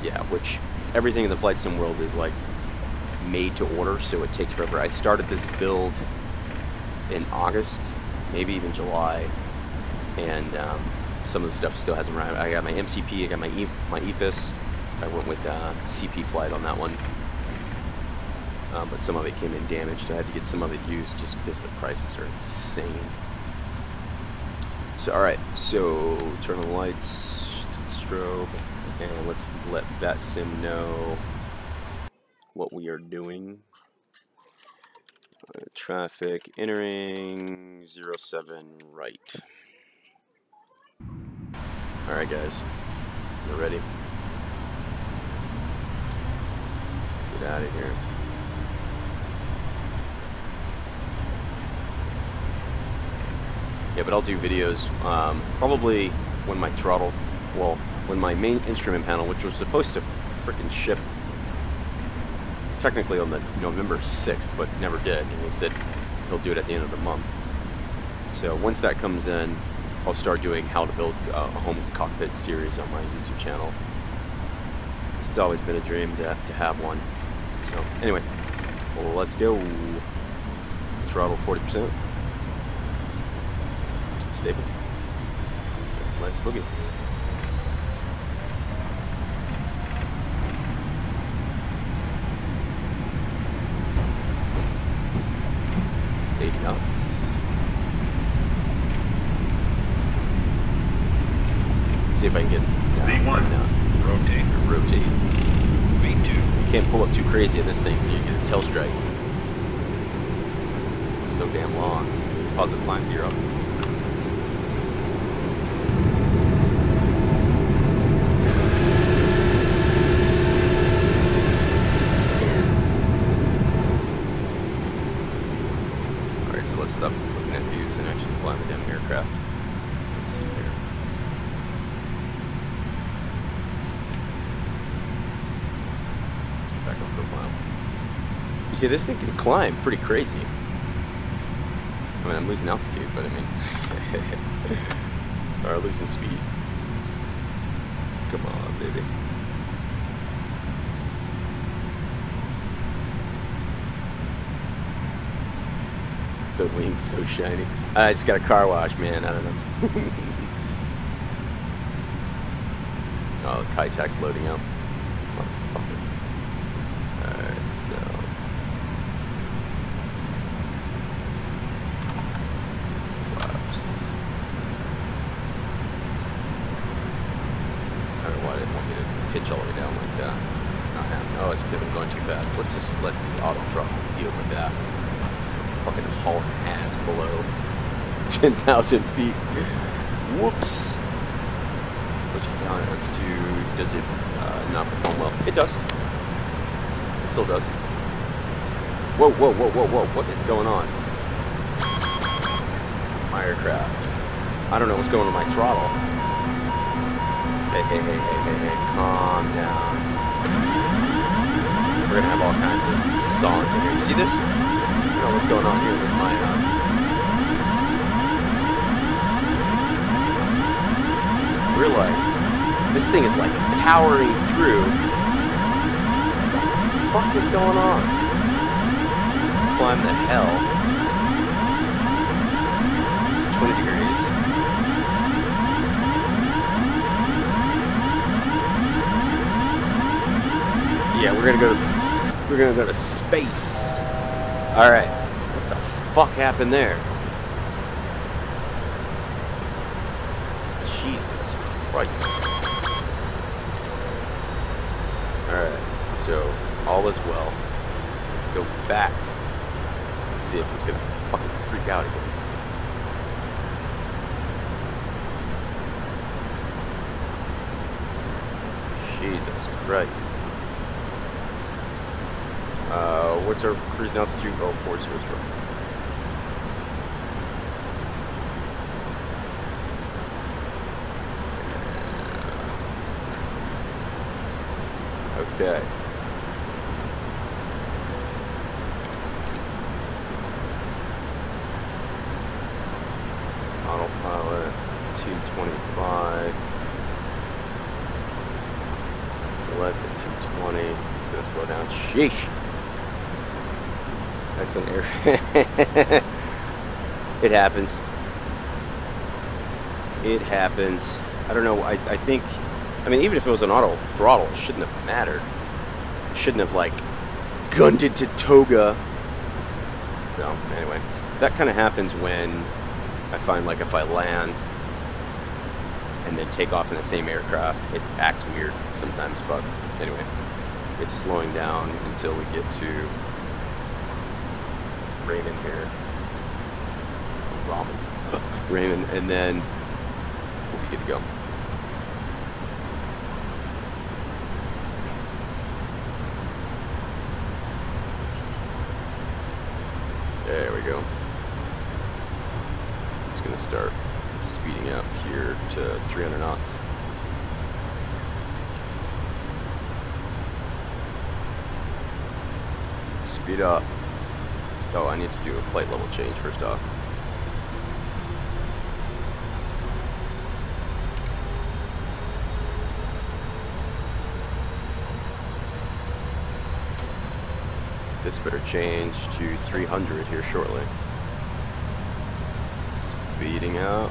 yeah, which everything in the flight sim world is like made to order, so it takes forever. I started this build in August, maybe even July, and some of the stuff still hasn't arrived. I got my MCP, I got my EFIS. I went with CP flight on that one. But some of it came in damaged. I had to get some of it used just because the prices are insane. So, alright, so turn on the lights, strobe, and let's let that sim know what we are doing. Traffic entering 07 right. Alright, guys, you're ready. Let's get out of here. Yeah, but I'll do videos probably when my throttle, well, when my main instrument panel, which was supposed to freaking ship technically on the November 6th, but never did, and he said he'll do it at the end of the month. So once that comes in, I'll start doing how to build a home cockpit series on my YouTube channel. It's always been a dream to have one. So anyway, well, let's go. Throttle 40%. Stable. Let's boogie. Knots. See if I can get V1. Rotate. V2. You can't pull up too crazy in this thing, so you get a tail strike. It's so damn long. Positive climb gear up. So let's stop looking at views and actually fly the damn aircraft. So let's see here. Back on profile. You see, this thing can climb pretty crazy. I mean, I'm losing altitude, but I mean, or losing speed. Come on, baby. The wing's so shiny. I just got a car wash, man. I don't know. Oh, the Catay's loading up. Motherfucker. Alright, so. Flaps. I don't know why they want me to pitch all the way down like that. It's not happening. Oh, it's because I'm going too fast. Let's just let the auto throttle deal with that. Fucking hauling ass below 10,000 feet. Whoops. Which altitude does it not perform well? It does. It still does. Whoa, whoa, whoa, whoa, whoa. What is going on? My aircraft. I don't know what's going on with my throttle. Hey, hey, hey, hey, hey, hey. Calm down. We're gonna have all kinds of songs in here. You see this? I don't know what's going on here with my we're like, this thing is like powering through. What the fuck is going on? Let's climb the hell. 20 degrees. Yeah, we're gonna go to space. Alright, what the fuck happened there? Jesus Christ. Alright, so all is well. Let's go back. Let's see if it's gonna fucking freak out again. Jesus Christ. What's our cruising altitude? Oh, 400. Okay. gonna slow down. Sheesh. Excellent air. It happens. It happens. I don't know. I think. I mean, even if it was an auto throttle, it shouldn't have mattered. It shouldn't have like gunned it to toga. So anyway, that kind of happens when I find like if I land and then take off in the same aircraft, it acts weird sometimes. But anyway, it's slowing down until we get to Raymond here. Raymond, and then we'll be good to go. There we go. It's going to start speeding up here to 300 knots. Speed up. Oh, I need to do a flight level change first off. This better change to 300 here shortly. Speeding up.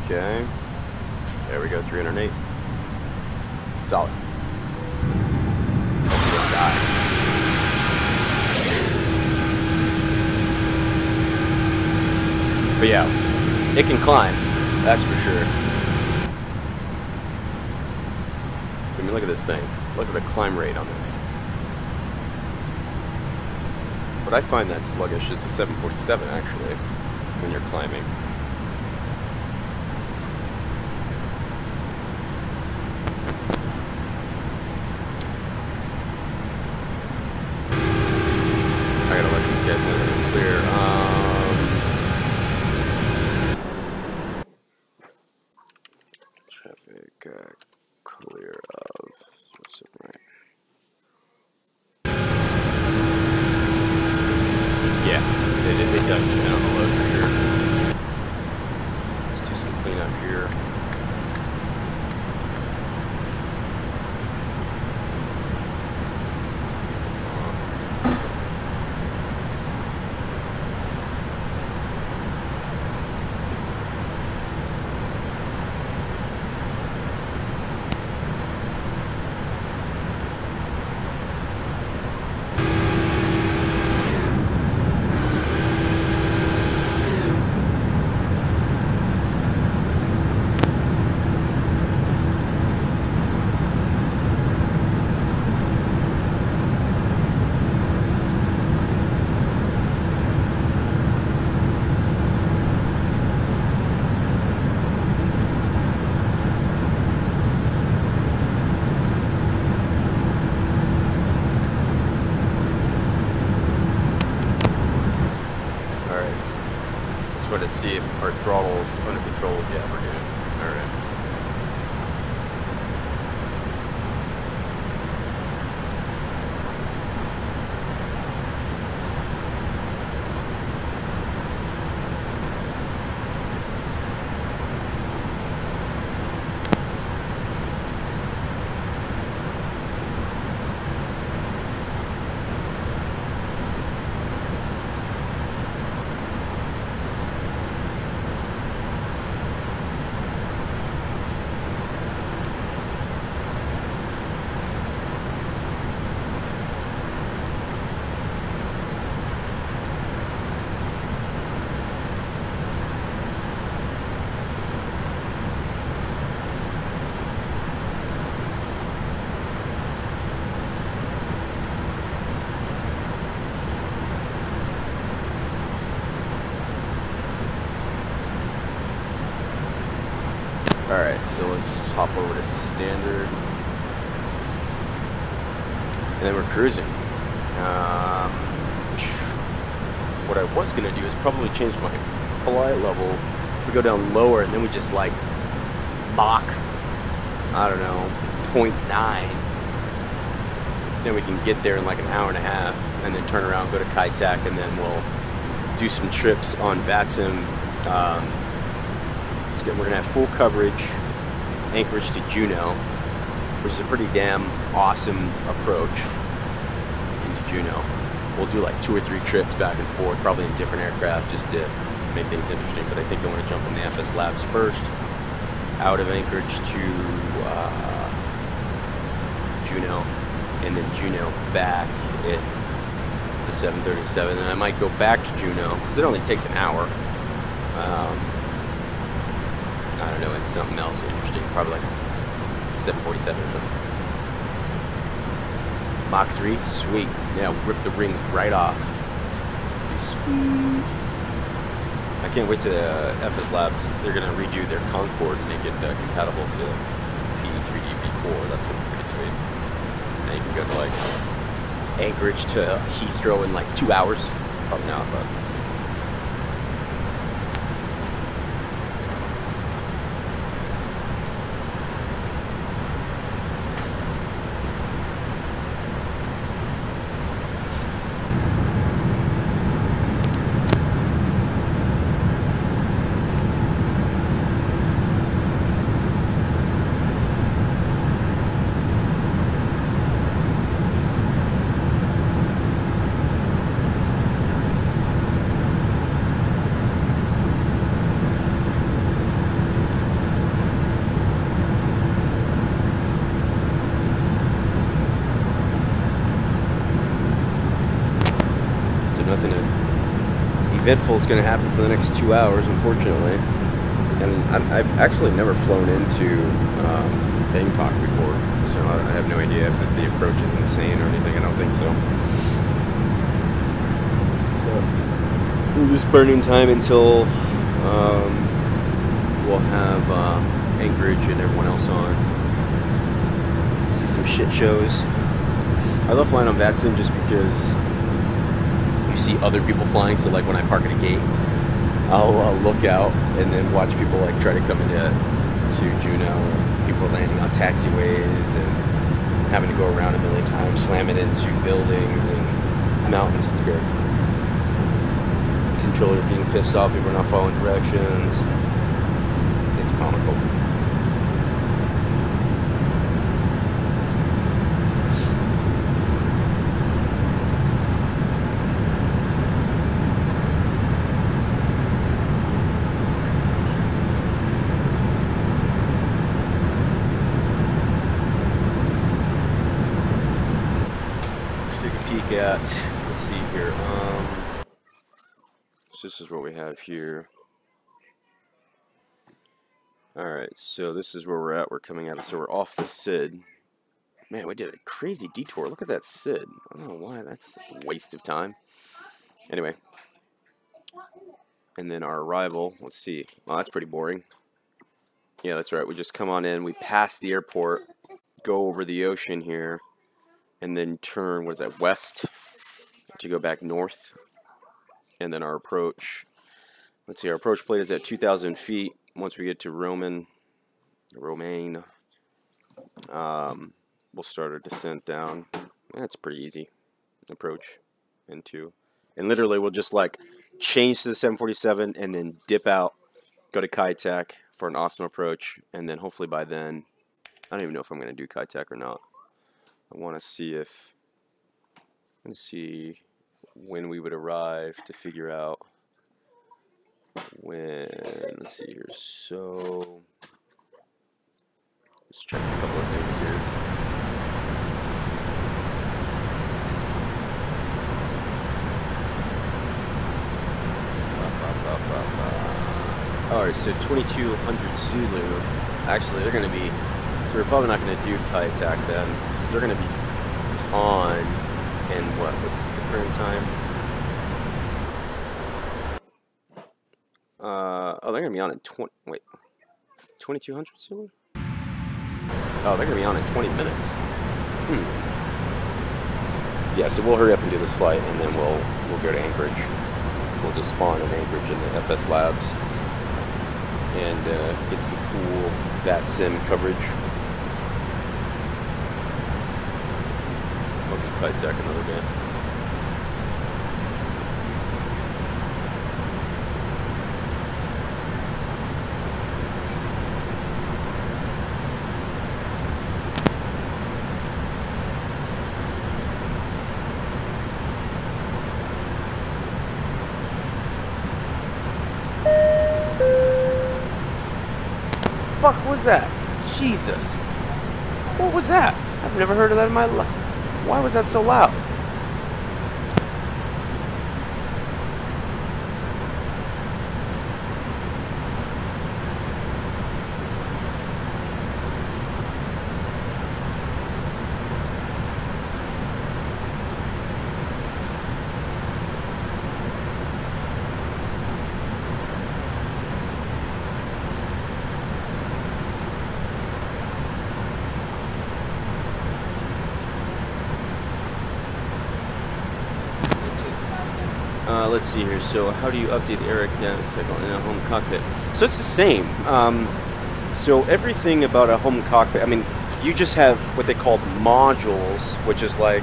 Okay. There we go, 308. Solid. Hopefully don't die. But yeah, it can climb. That's for sure. I mean, look at this thing. Look at the climb rate on this. What I find that sluggish is a 747 actually, when you're climbing. I gotta let these guys know they're clear. Traffic clear of what's it right? Yeah, it does depend on the load for sure. Let's do some cleanup here. That's off. To see if our throttle's under control. Yeah, we're good. All right. Alright, so let's hop over to standard. And then we're cruising. What I was going to do is probably change my flight level. If we go down lower and then we just like Mach, I don't know, 0.9. Then we can get there in like an hour and a half and then turn around, go to Cathay, and then we'll do some trips on VATSIM. We're going to have full coverage, Anchorage to Juneau, which is a pretty damn awesome approach into Juneau. We'll do like 2 or 3 trips back and forth, probably in different aircraft, just to make things interesting. But I think I want to jump on the FS Labs first, out of Anchorage to Juneau, and then Juneau back at the 737. And I might go back to Juneau because it only takes an hour. I don't know, and something else interesting, probably like 747 or something. Mach 3, sweet. Yeah, rip the rings right off. Be sweet. I can't wait to FS Labs. They're gonna redo their Concorde and make it compatible to P3DV4. That's gonna be pretty sweet. Now you can go to like Anchorage to Heathrow in like 2 hours. Probably not, but. Nothing eventful is going to happen for the next 2 hours, unfortunately. And I've actually never flown into Bangkok before, so I have no idea if the approach is insane or anything. I don't think so. We're just burning time until we'll have Anchorage and everyone else on. See some shit shows. I love flying on VATSIM just because you see other people flying. So like when I park at a gate, I'll look out and then watch people like try to come into Juneau. People landing on taxiways and having to go around a million times, slamming into buildings and mountains. It's great. Controllers getting pissed off, people are not following directions. It's comical. Let's see here. So this is what we have here. Alright, so this is where we're at. We're coming out of, so we're off the SID. Man, we did a crazy detour. Look at that SID. I don't know why. That's a waste of time. Anyway. And then our arrival. Let's see. Well, that's pretty boring. Yeah, that's right. We just come on in. We pass the airport. Go over the ocean here. And then turn, what is that, west? To go back north. And then our approach. Let's see, our approach plate is at 2,000 feet. Once we get to Romaine, we'll start our descent down. That's pretty easy approach into. And literally we'll just like change to the 747 and then dip out, go to Cathay for an awesome approach, and then hopefully by then, I don't even know if I'm going to do Cathay or not. I want to see if, let's see when we would arrive to figure out when, let's see here, so, let's check a couple of things here. Alright, so 2200 Zulu, actually they're going to be, so we're probably not going to do Cathay then, because they're going to be on, and what's the current time? Oh, they're going to be on in 2200 Zulu? Oh, they're going to be on in 20 minutes. Yeah, so we'll hurry up and do this flight, and then we'll go to Anchorage. We'll just spawn in Anchorage in the FS Labs, and get some cool VATSIM coverage. I'll do Cathay another day. fuck was that? Jesus. What was that? I've never heard of that in my life. Why was that so loud? Let's see here. So how do you update the Eric signal in a home cockpit? So it's the same. So everything about a home cockpit, I mean, you just have what they call modules, which is like,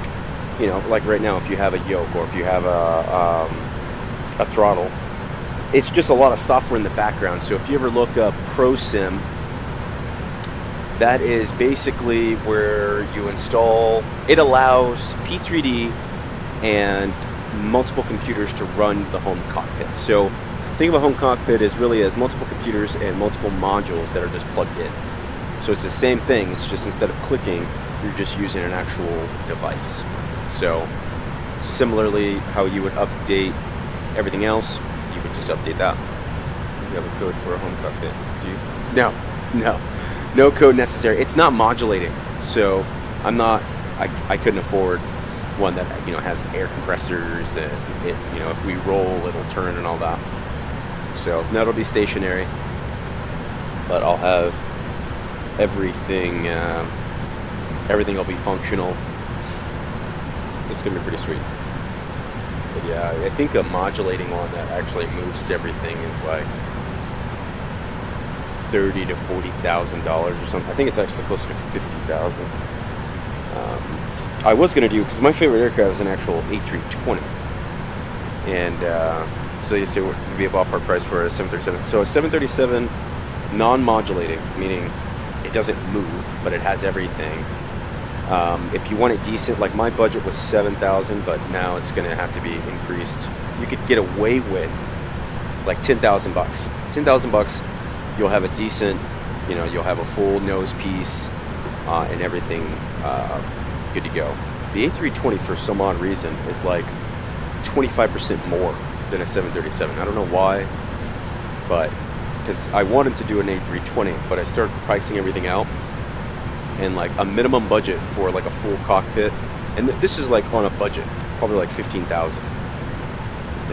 you know, like right now if you have a yoke or if you have a throttle, it's just a lot of software in the background. So if you ever look up ProSim, that is basically where you install, it allows P3D and multiple computers to run the home cockpit. So think of a home cockpit as really as multiple computers and multiple modules that are just plugged in. So it's the same thing, it's just instead of clicking, you're just using an actual device. So similarly, how you would update everything else, you would just update that. You have a code for a home cockpit, do you? No code necessary. It's not modulating, so I couldn't afford one that, you know, has air compressors and it, you know, if we roll it'll turn and all that. So that'll be stationary, but I'll have everything everything will be functional. It's gonna be pretty sweet. But yeah, I think a modulating one that actually moves to everything is like $30,000 to $40,000 or something. I think it's actually closer to $50,000. I was going to do, because my favorite aircraft is an actual A320. And so you say what would be a ballpark price for a 737. So a 737 non-modulating, meaning it doesn't move, but it has everything. If you want it decent, like my budget was $7,000, but now it's going to have to be increased. You could get away with like $10,000 bucks. $10,000 you'll have a decent, you know, you'll have a full nose piece and everything good to go. The A320 for some odd reason is like 25% more than a 737. I don't know why, but because I wanted to do an A320, but I started pricing everything out, and like a minimum budget for like a full cockpit, and this is like on a budget, probably like 15,000,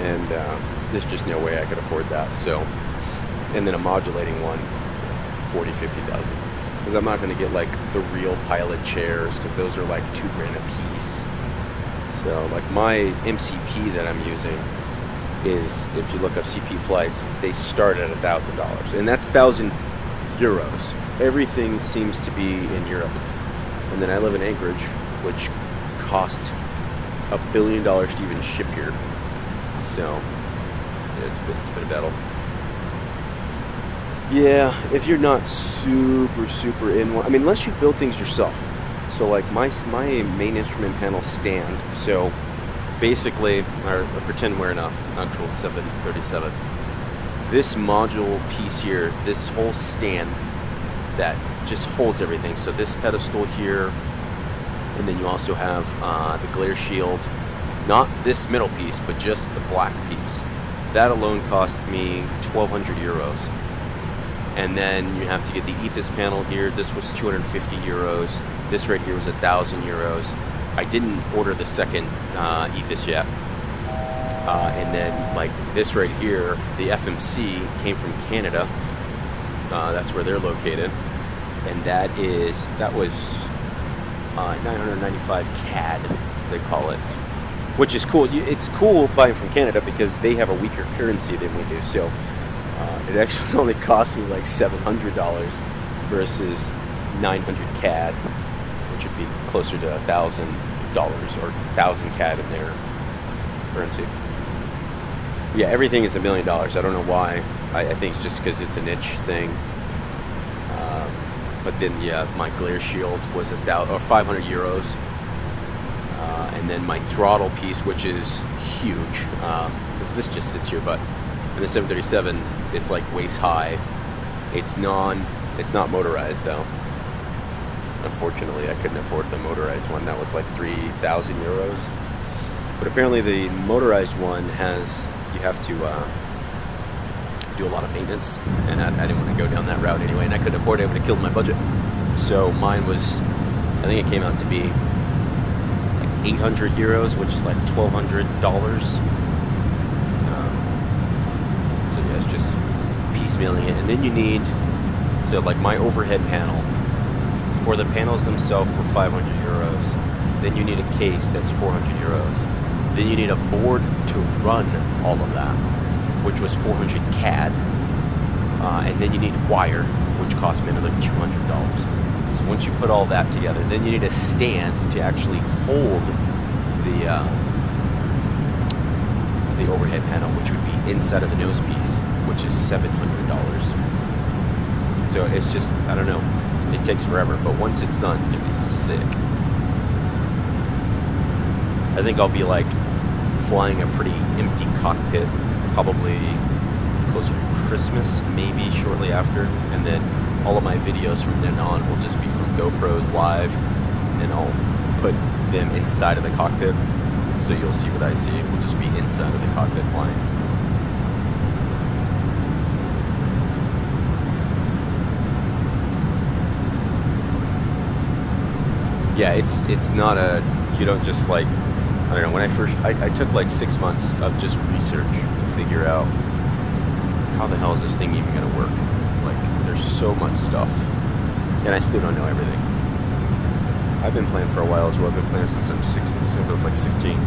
and there's just no way I could afford that. So, and then a modulating one, 40, 50,000. Because I'm not going to get like the real pilot chairs, because those are like $2,000 a piece. So like my MCP that I'm using is, if you look up CP flights, they start at $1,000, and that's 1,000 euros. Everything seems to be in Europe, and then I live in Anchorage, which cost $1 billion to even ship here. So yeah, it's been a battle. Yeah, if you're not super in one, I mean, unless you build things yourself. So like my main instrument panel stand. So basically, I pretend we're in an actual 737. This module piece here, this whole stand that just holds everything. So this pedestal here, and then you also have the glare shield. Not this middle piece, but just the black piece. That alone cost me 1,200 euros. And then you have to get the ethos panel here. This was 250 euros. This right here was 1,000 euros. I didn't order the second ethos yet. And then like this right here, the FMC came from Canada. That's where they're located. And that was 995 CAD, they call it. Which is cool. It's cool buying from Canada because they have a weaker currency than we do. So it actually only cost me like $700 versus 900 CAD, which would be closer to $1,000 or 1,000 CAD in their currency. Yeah, everything is $1 million. I don't know why. I think it's just because it's a niche thing. But then, yeah, my glare shield was 500 euros. And then my throttle piece, which is huge, because this just sits here, but in the 737, it's like waist high. It's It's not motorized though. Unfortunately, I couldn't afford the motorized one. That was like 3,000 euros. But apparently the motorized one has, you have to do a lot of maintenance, and I didn't want to go down that route anyway, and I couldn't afford it. It would have killed my budget. So mine was, I think it came out to be like 800 euros, which is like $1,200. So yeah, it's just piecemealing it. And then you need, so like my overhead panel, for the panels themselves for 500 euros. Then you need a case that's 400 euros. Then you need a board to run all of that, which was 400 CAD. And then you need wire, which cost me another $200. So once you put all that together, then you need a stand to actually hold the overhead panel, which would be inside of the nose piece, which is $700. So it's just, I don't know, it takes forever, but once it's done, it's gonna be sick. I think I'll be like flying a pretty empty cockpit, probably closer to Christmas, maybe shortly after, and then all of my videos from then on will just be from GoPros live, and I'll put them inside of the cockpit, so you'll see what I see. It will just be inside of the cockpit flying. Yeah, it's not a, you don't just like, I don't know, when I first, I took like 6 months of just research to figure out how the hell is this thing even gonna work. Like, there's so much stuff, and I still don't know everything. I've been playing for a while as well. I've been playing since I'm 16, since I was like 16,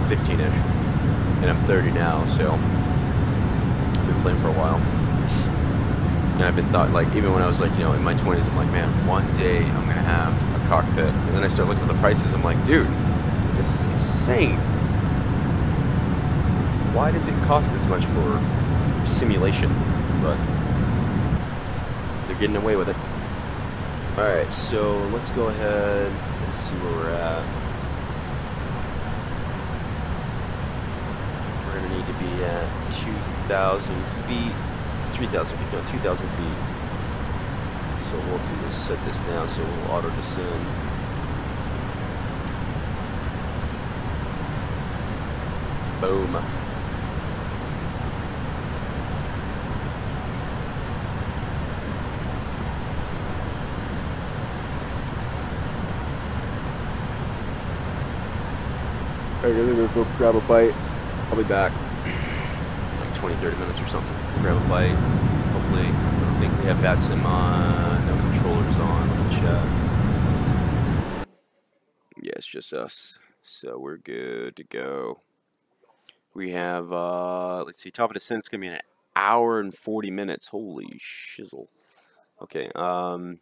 15-ish, and I'm 30 now, so I've been playing for a while. And I've been like, even when I was like, you know, in my 20s, I'm like, man, one day I'm gonna have a cockpit. And then I start looking at the prices. I'm like, dude, this is insane. Why does it cost this much for simulation? But they're getting away with it. All right, so let's go ahead and see where we're at. We're gonna need to be at 2,000 feet. 3,000 feet, no, 2,000 feet. So what we'll do is set this down so we'll auto descend. Boom. Alright, I'm gonna go grab a bite. I'll be back. 20-30 minutes or something. Grab a bite. Hopefully, I don't think we have VATSIM on, no controllers on the chat. Yeah, it's just us. So we're good to go. We have, let's see, top of descent's gonna be an hour and 40 minutes. Holy shizzle. Okay, we'll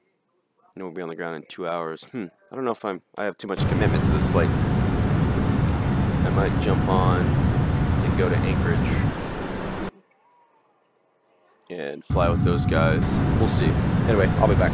be on the ground in 2 hours. I don't know if I have too much commitment to this flight. I might jump on and go to Anchorage and fly with those guys. We'll see. Anyway, I'll be back.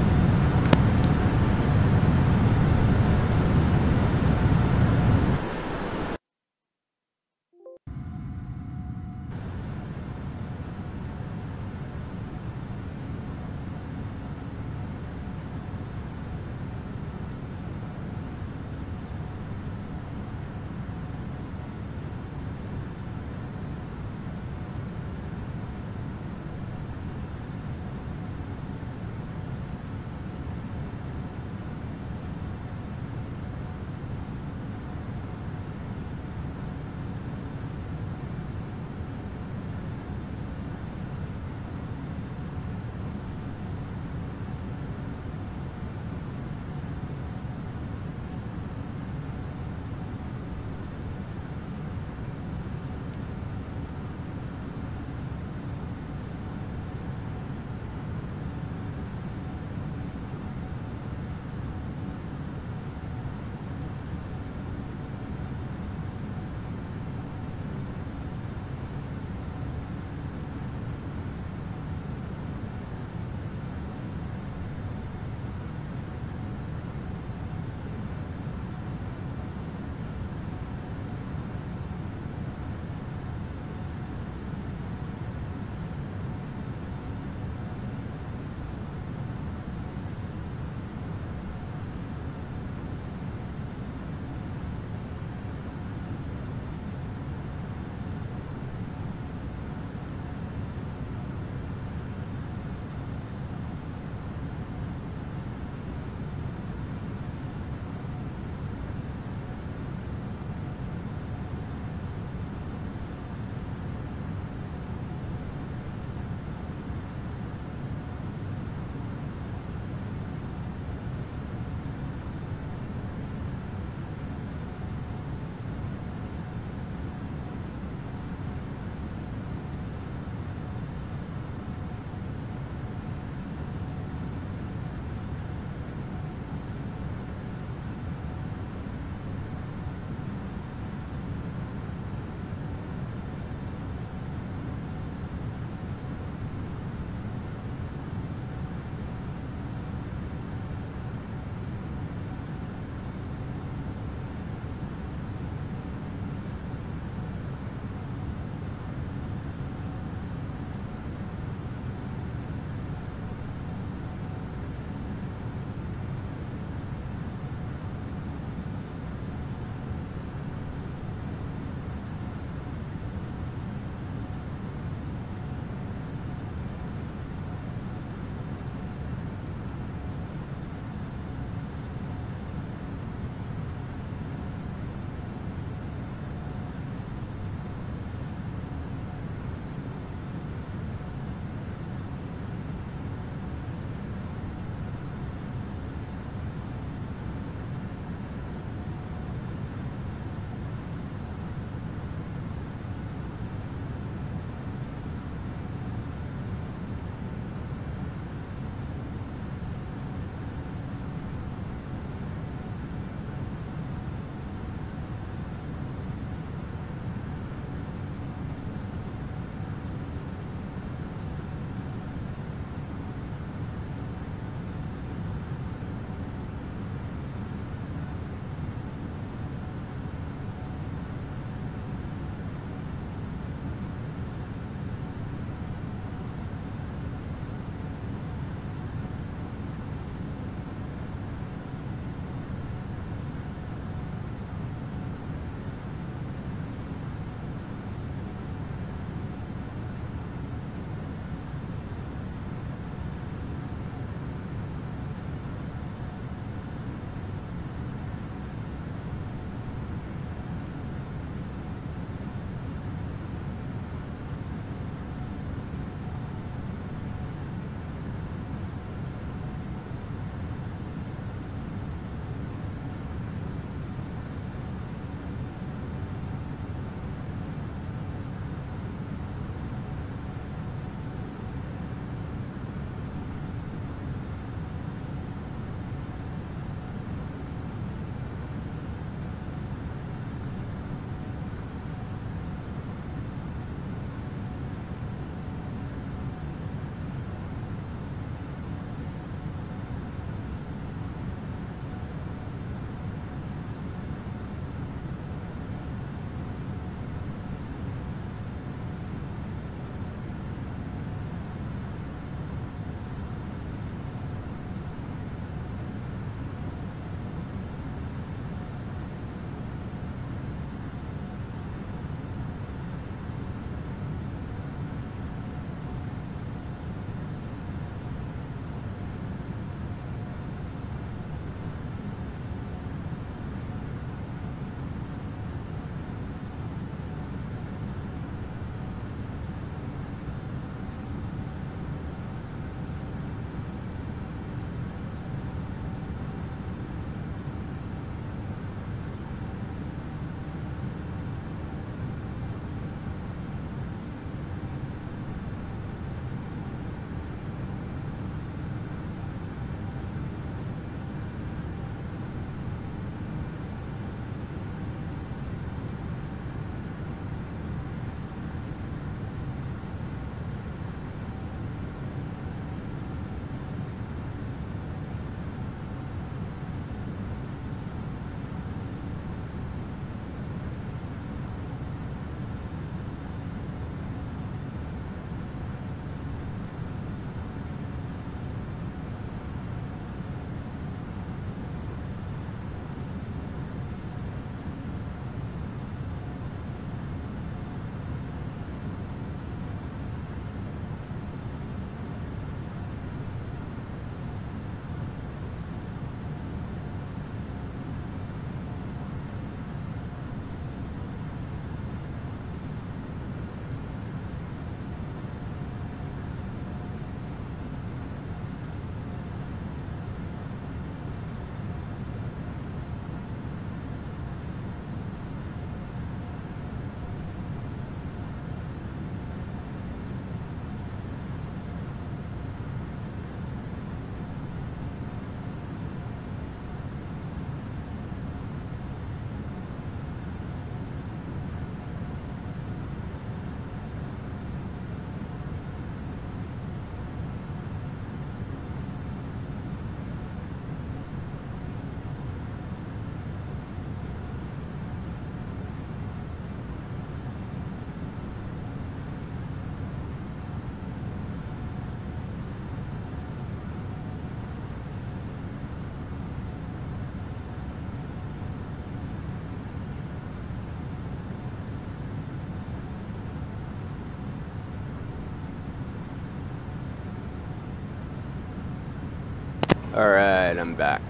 Alright, I'm back.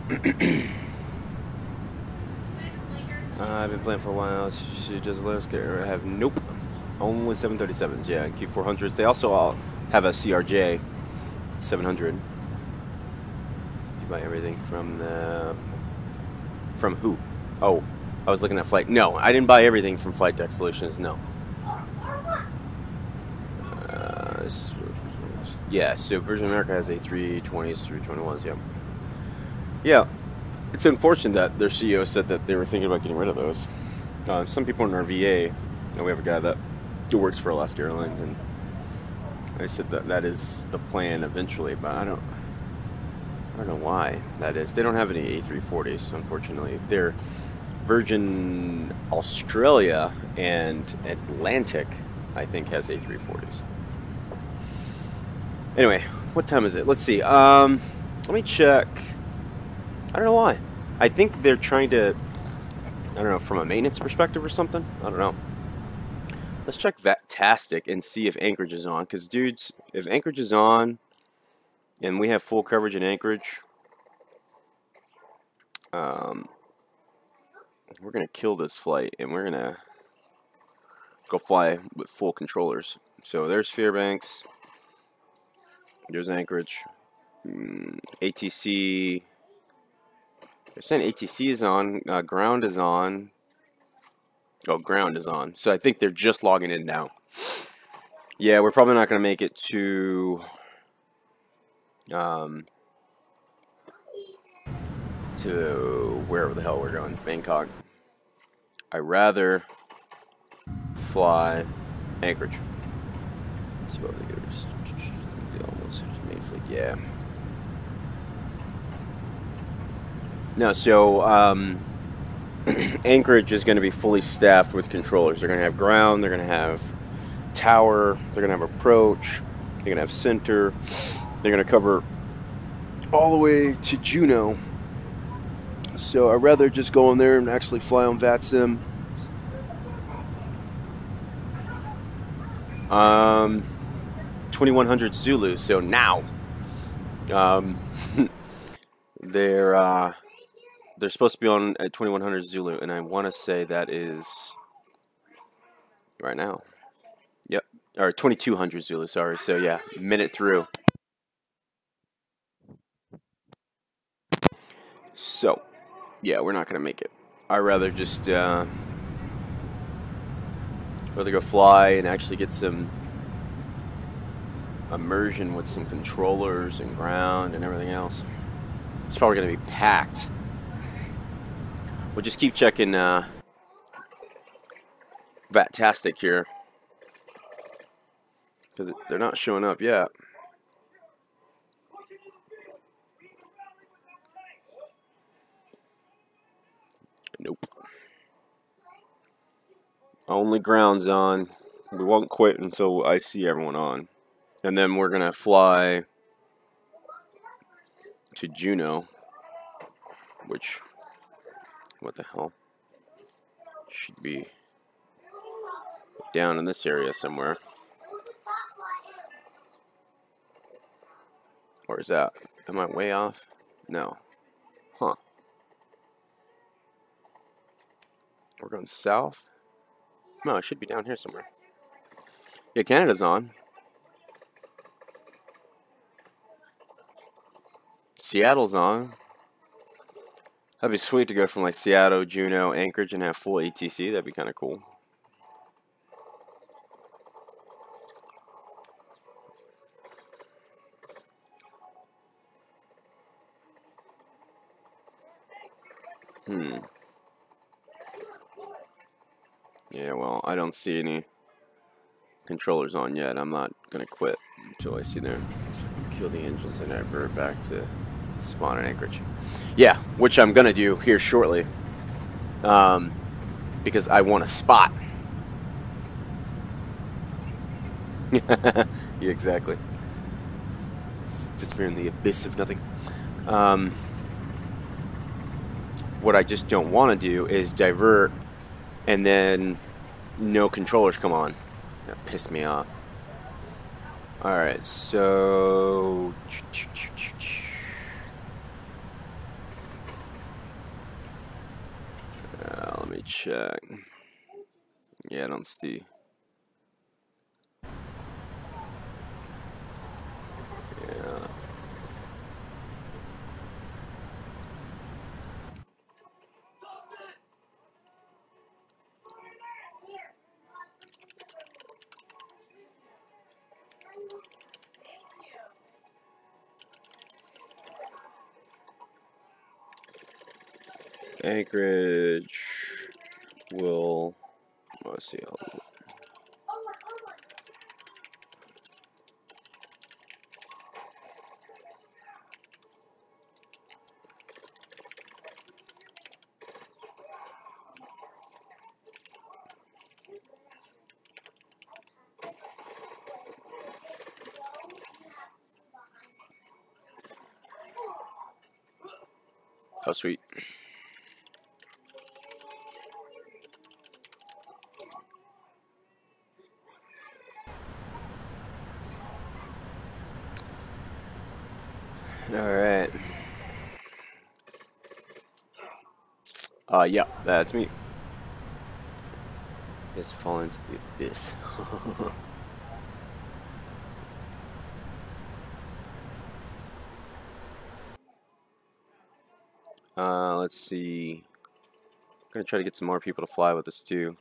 I've been playing for a while. She just have nope. Only 737s, yeah, Q400s. They also all have a CRJ 700. You buy everything from the... From who? Oh, I was looking at Flight. No, I didn't buy everything from Flight Deck Solutions, no. Yeah, so Virgin America has A320s, 321s, yeah. Yeah, it's unfortunate that their CEO said that they were thinking about getting rid of those. Some people in our VA, and we have a guy that works for Alaska Airlines, and I said that that is the plan eventually, but I don't know why that is. They don't have any A340s, unfortunately. They're Virgin Australia and Atlantic, I think, has A340s. Anyway, what time is it? Let's see. Let me check. I don't know why. I think they're trying to, I don't know, from a maintenance perspective or something. I don't know. Let's check Vatastic and see if Anchorage is on. Because, dudes, if Anchorage is on and we have full coverage in Anchorage, we're going to kill this flight and we're going to go fly with full controllers. So there's Fairbanks. There's Anchorage. ATC. They're saying ATC is on. Ground is on. Oh, ground is on. So I think they're just logging in now. Yeah, we're probably not going to make it to wherever the hell we're going. Bangkok. I'd rather fly Anchorage. Let's see what we do. Yeah. No, so Anchorage is going to be fully staffed with controllers. They're going to have ground, they're going to have tower, they're going to have approach, they're going to have center, they're going to cover all the way to Juneau. So I'd rather just go in there and actually fly on VATSIM. 2100 Zulu, so now they're supposed to be on at 2100 Zulu, and I want to say that is right now. Yep, or 2200 Zulu. Sorry. So yeah, minute through. So yeah, we're not gonna make it. I'd rather just rather go fly and actually get some immersion with some controllers and ground and everything else. It's probably going to be packed. We'll just keep checking Vatastic here, because they're not showing up yet. Nope. Only ground's on. We won't quit until I see everyone on. And then we're going to fly to Juneau, which, what the hell, should be down in this area somewhere. Or is that, am I way off? No. Huh. We're going south? No, it should be down here somewhere. Yeah, Canada's on. Seattle's on. That'd be sweet to go from like Seattle, Juneau, Anchorage, and have full ATC. That'd be kind of cool. Yeah, well, I don't see any controllers on yet. I'm not gonna quit until I see them. Kill the engines and divert back to spawn in Anchorage. Yeah, which I'm gonna do here shortly, because I want a spot. Yeah, exactly. Disappear in the abyss of nothing. What I just don't want to do is divert and then no controllers come on. That pissed me off. Alright, so check. Yeah, I don't see. Yeah. Anchorage will, let's see, oh sweet. Alright. Yeah, that's me. Just fall into the abyss. Let's see. I'm gonna try to get some more people to fly with us too.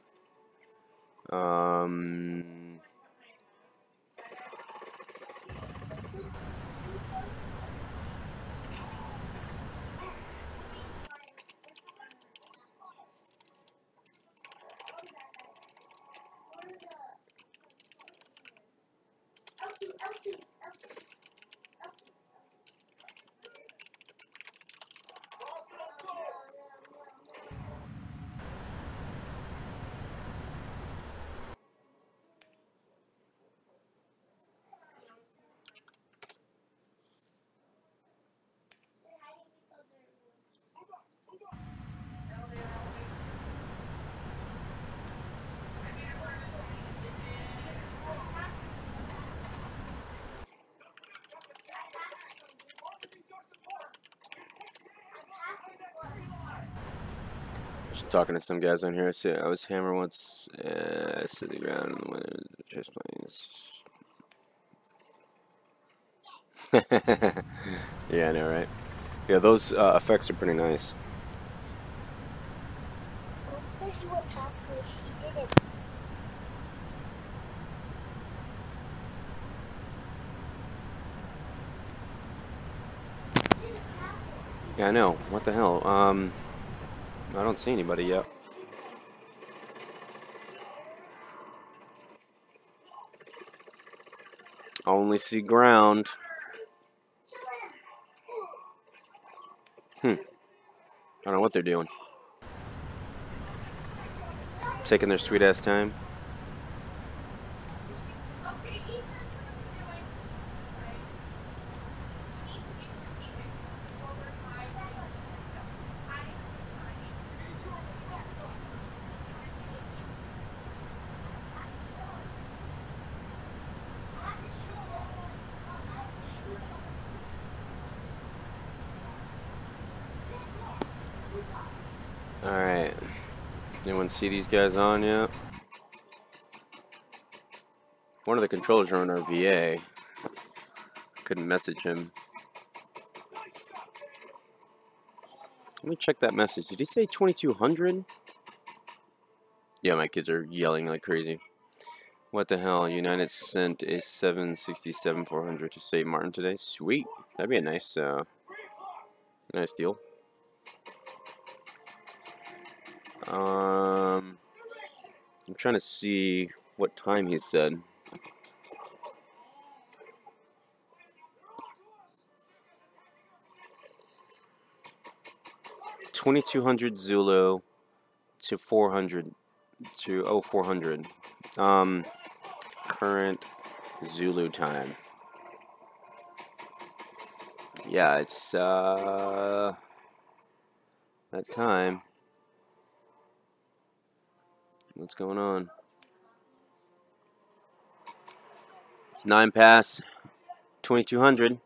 Just talking to some guys on here. I was hammered once. Sitting around in the winter. Chaseplanes. Yeah, I know, right? Yeah, those effects are pretty nice. Especially what password she did it. Yeah, I know. What the hell? I don't see anybody yet. I only see ground. I don't know what they're doing. Taking their sweet ass time. Alright. Anyone see these guys on yet? One of the controllers are on our VA. Couldn't message him. Let me check that message. Did he say 2200? Yeah, my kids are yelling like crazy. What the hell? United sent a 767-400 to St. Martin today. Sweet. That'd be a nice, nice deal. I'm trying to see what time he said. $2,200 Zulu to 400 to 0400. Current Zulu time. Yeah, it's that time. What's going on? It's 9 past 2200.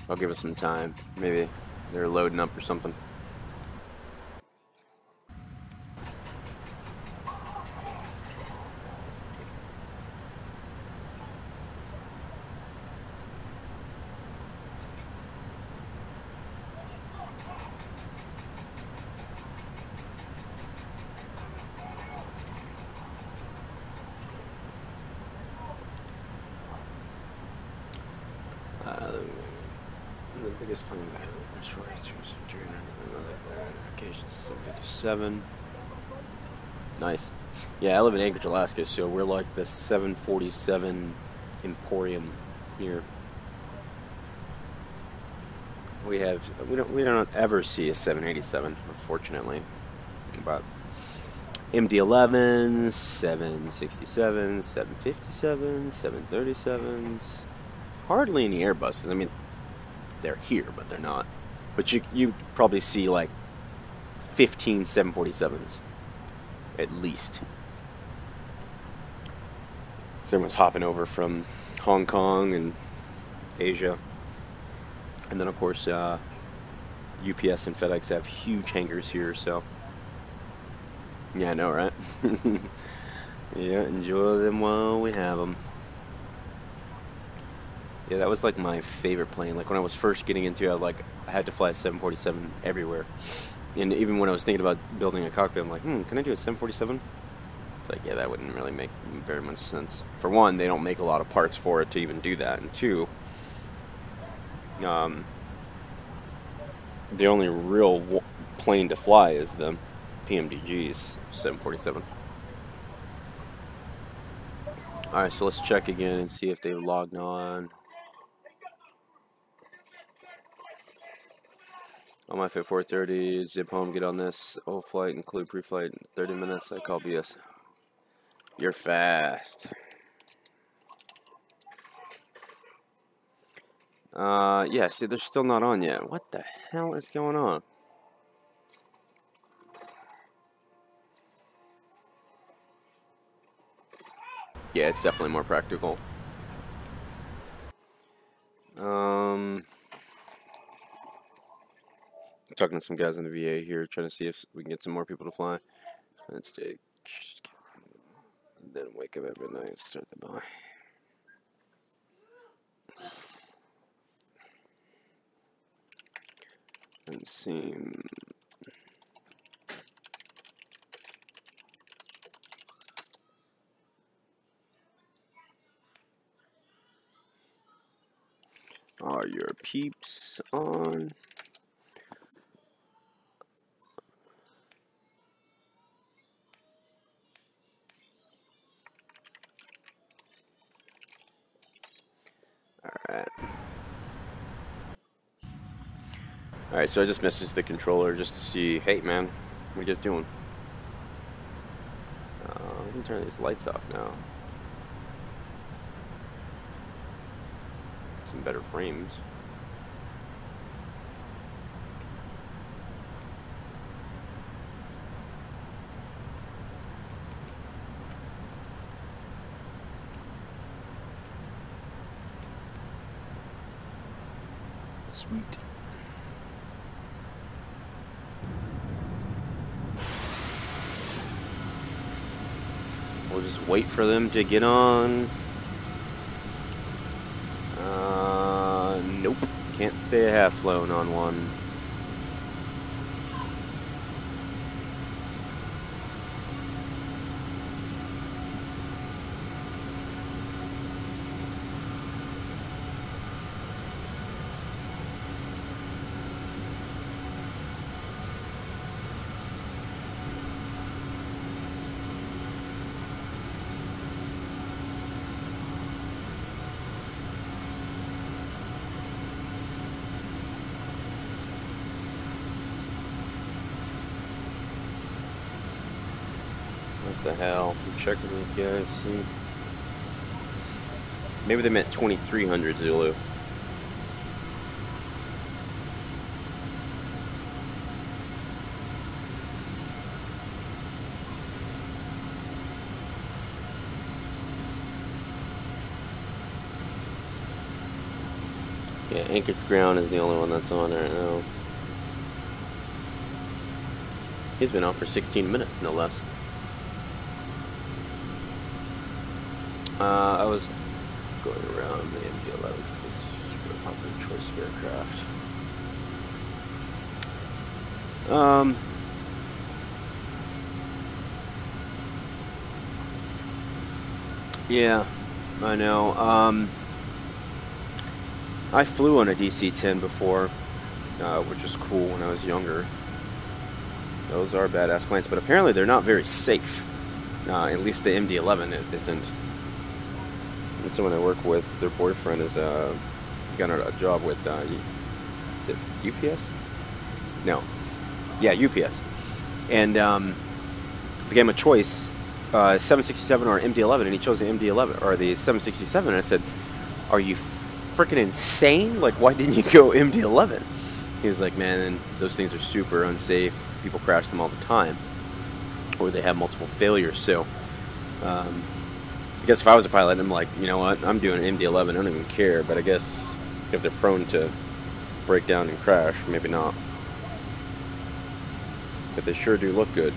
I'll give it some time. Maybe they're loading up or something. The biggest plane by occasions 757. Nice. Yeah, I live in Anchorage, Alaska, so we're like the 747 emporium here. We don't ever see a 787, unfortunately. But MD-11s, 767s, 757s, 737s. Hardly any Airbuses. I mean, they're here, but they're not. But you probably see like 15 747s, at least. So everyone's hopping over from Hong Kong and Asia. And then, of course, UPS and FedEx have huge hangars here, so... Yeah, I know, right? Yeah, enjoy them while we have them. Yeah, that was like my favorite plane. Like when I was first getting into it, I had to fly a 747 everywhere. And even when I was thinking about building a cockpit, I'm like, can I do a 747? It's like, yeah, that wouldn't really make very much sense. For one, they don't make a lot of parts for it to even do that. And two, the only real plane to fly is the PMDG's 747. Alright, so let's check again and see if they've logged on. On my fit 430, zip home, get on this. Oh, flight, include pre-flight, 30 minutes. I call BS. You're fast. Yeah, see, they're still not on yet. What the hell is going on? Yeah, it's definitely more practical. Talking to some guys in the VA here, trying to see if we can get some more people to fly. Let's take, then wake up at midnight and start the buy. And see. Are your peeps on? Alright, so I just messaged the controller just to see, hey man, what are you guys doing? Let me turn these lights off now. Some better frames. Sweet. We'll just wait for them to get on. Nope. Can't say I have flown on one. What the hell? I'm checking these guys, see. Maybe they meant 2300 Zulu. Yeah, Anchorage Ground is the only one that's on right now. He's been on for 16 minutes, no less. I was going around the MD-11. This is a popular choice of aircraft. Yeah, I know. I flew on a DC-10 before, which was cool when I was younger. Those are badass planes, but apparently they're not very safe. At least the MD-11 isn't. And someone I work with, their boyfriend is got a job with, is it UPS? No. Yeah, UPS. And they gave him a choice, 767 or MD-11, and he chose the MD-11, or the 767, and I said, are you freaking insane? Like, why didn't you go MD-11? He was like, man, those things are super unsafe. People crash them all the time, or they have multiple failures. So, I guess if I was a pilot, I'm like, you know what? I'm doing MD-11. I don't even care. But I guess if they're prone to break down and crash, maybe not. But they sure do look good.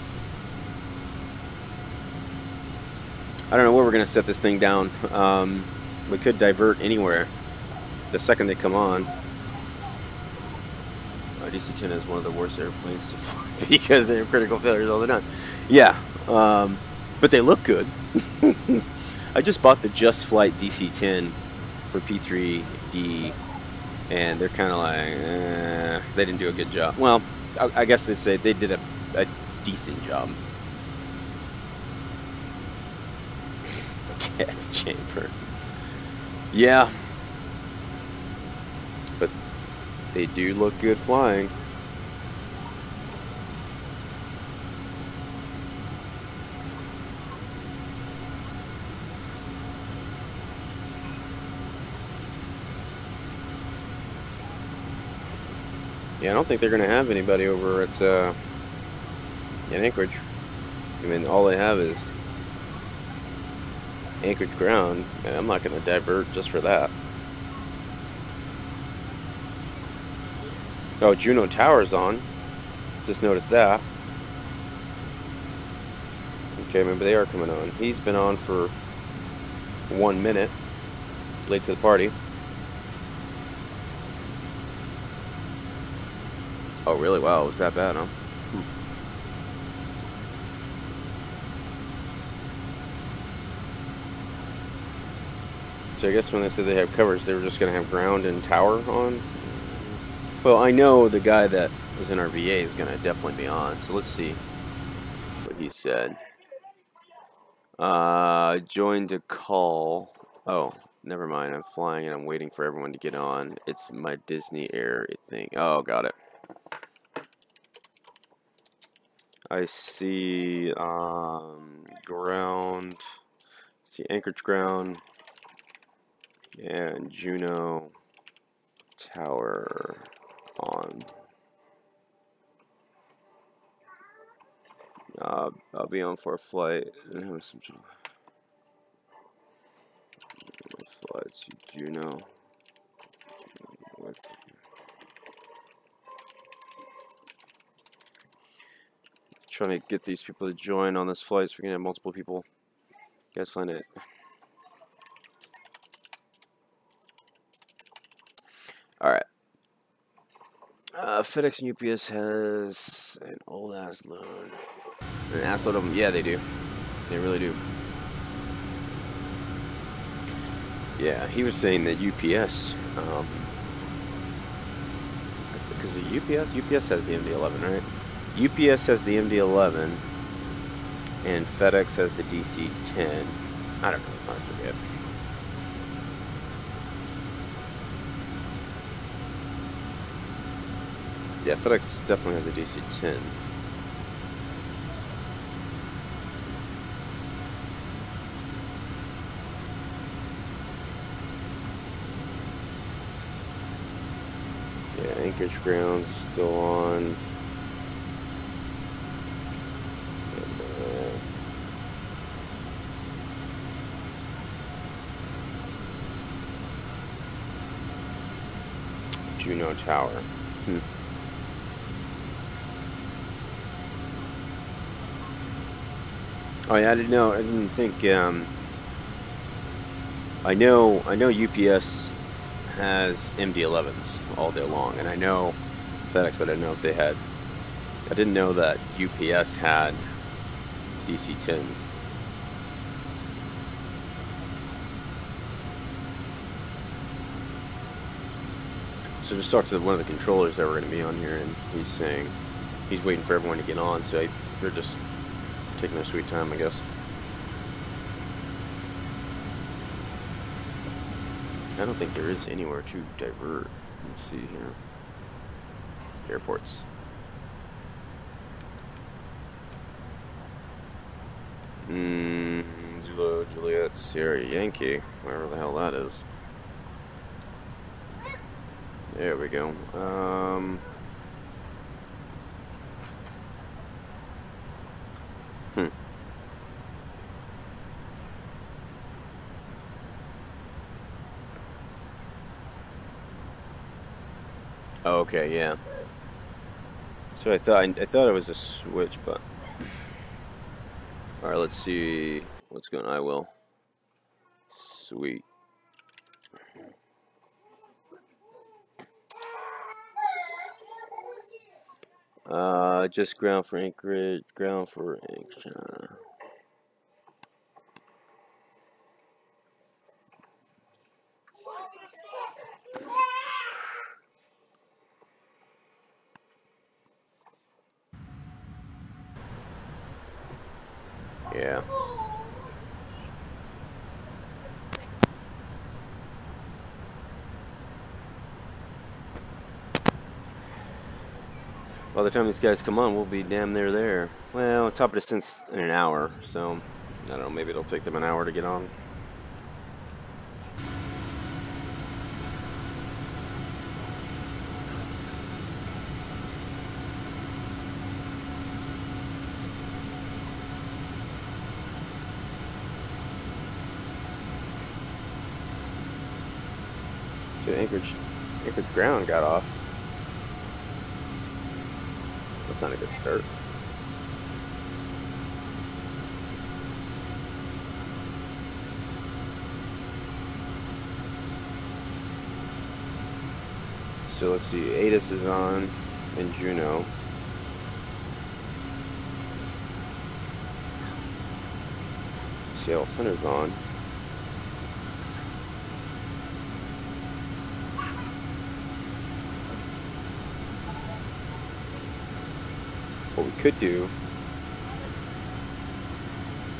I don't know where we're gonna set this thing down. We could divert anywhere the second they come on. DC-10 is one of the worst airplanes to fly because they have critical failures all the time. Yeah, but they look good. I just bought the Just Flight DC-10 for P3D, and they're kind of like, they didn't do a good job. Well, I guess they'd say they did a decent job. Test chamber. Yeah. But they do look good flying. Yeah, I don't think they're going to have anybody over at in Anchorage. I mean, all they have is Anchorage Ground, and I'm not going to divert just for that. Oh, Juno Tower's on. Just noticed that. Okay, maybe they are coming on. He's been on for 1 minute. Late to the party. Oh, really? Wow, it was that bad, huh? So I guess when they said they have coverage, they were just going to have ground and tower on. Well, I know the guy that was in our VA is going to definitely be on. So let's see what he said. Joined a call. Oh, never mind. I'm flying and I'm waiting for everyone to get on. It's my Disney Air thing. Oh, got it. I see ground. See Anchorage Ground. And Juno Tower on. I'll be on for a flight. And have some flights. Juno. What? Trying to get these people to join on this flight so we can have multiple people. You guys find it. Alright. FedEx and UPS has an old ass load. An ass load of them. Yeah, they do. They really do. Yeah, he was saying that UPS, because UPS has the MD-11, right? UPS has the MD-11, and FedEx has the DC-10. I don't know. I forget. Yeah, FedEx definitely has a DC-10. Yeah, Anchorage Ground's still on. Juneau Tower. Oh yeah, I didn't know. I didn't think. I know UPS has MD-11s all day long, and I know FedEx, but I didn't know if they had. I didn't know that UPS had DC-10s. So just talked to one of the controllers that were going to be on here, and he's saying he's waiting for everyone to get on, so they're just taking their sweet time, I guess. I don't think there is anywhere to divert. Let's see here. Airports. Zulu, Juliet, Sierra, Yankee, wherever the hell that is. There we go. Okay, yeah. So I thought it was a switch, but all right. Let's see what's going on. I will. Sweet. Just ground for Anchorage. Ground for Anchorage. Yeah. By the time these guys come on, we'll be damn near there. Well, top of the descent's in an hour, so I don't know, maybe it'll take them an hour to get on. The Anchorage ground got off. That's not a good start. So let's see, ATIS is on in Juneau. Seattle Center's on. What we could do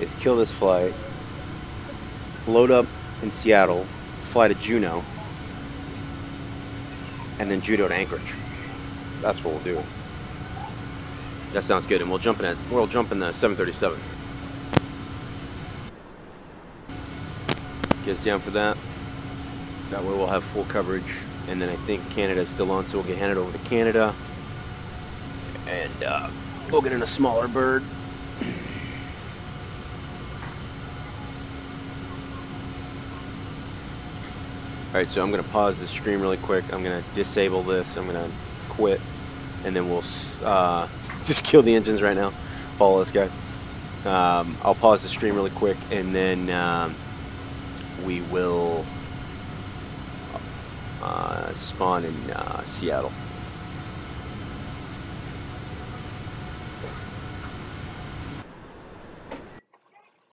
is kill this flight, load up in Seattle, fly to Juneau, and then Juneau to Anchorage. That's what we'll do. That sounds good, and we'll jump in the 737. Get us down for that. That way we'll have full coverage, and then I think Canada's still on, so we'll get handed over to Canada, and we'll get in a smaller bird. Alright, so I'm going to pause the stream really quick. I'm going to disable this. I'm going to quit. And then we'll just kill the engines right now. Follow this guy. I'll pause the stream really quick. And then we will spawn in Seattle.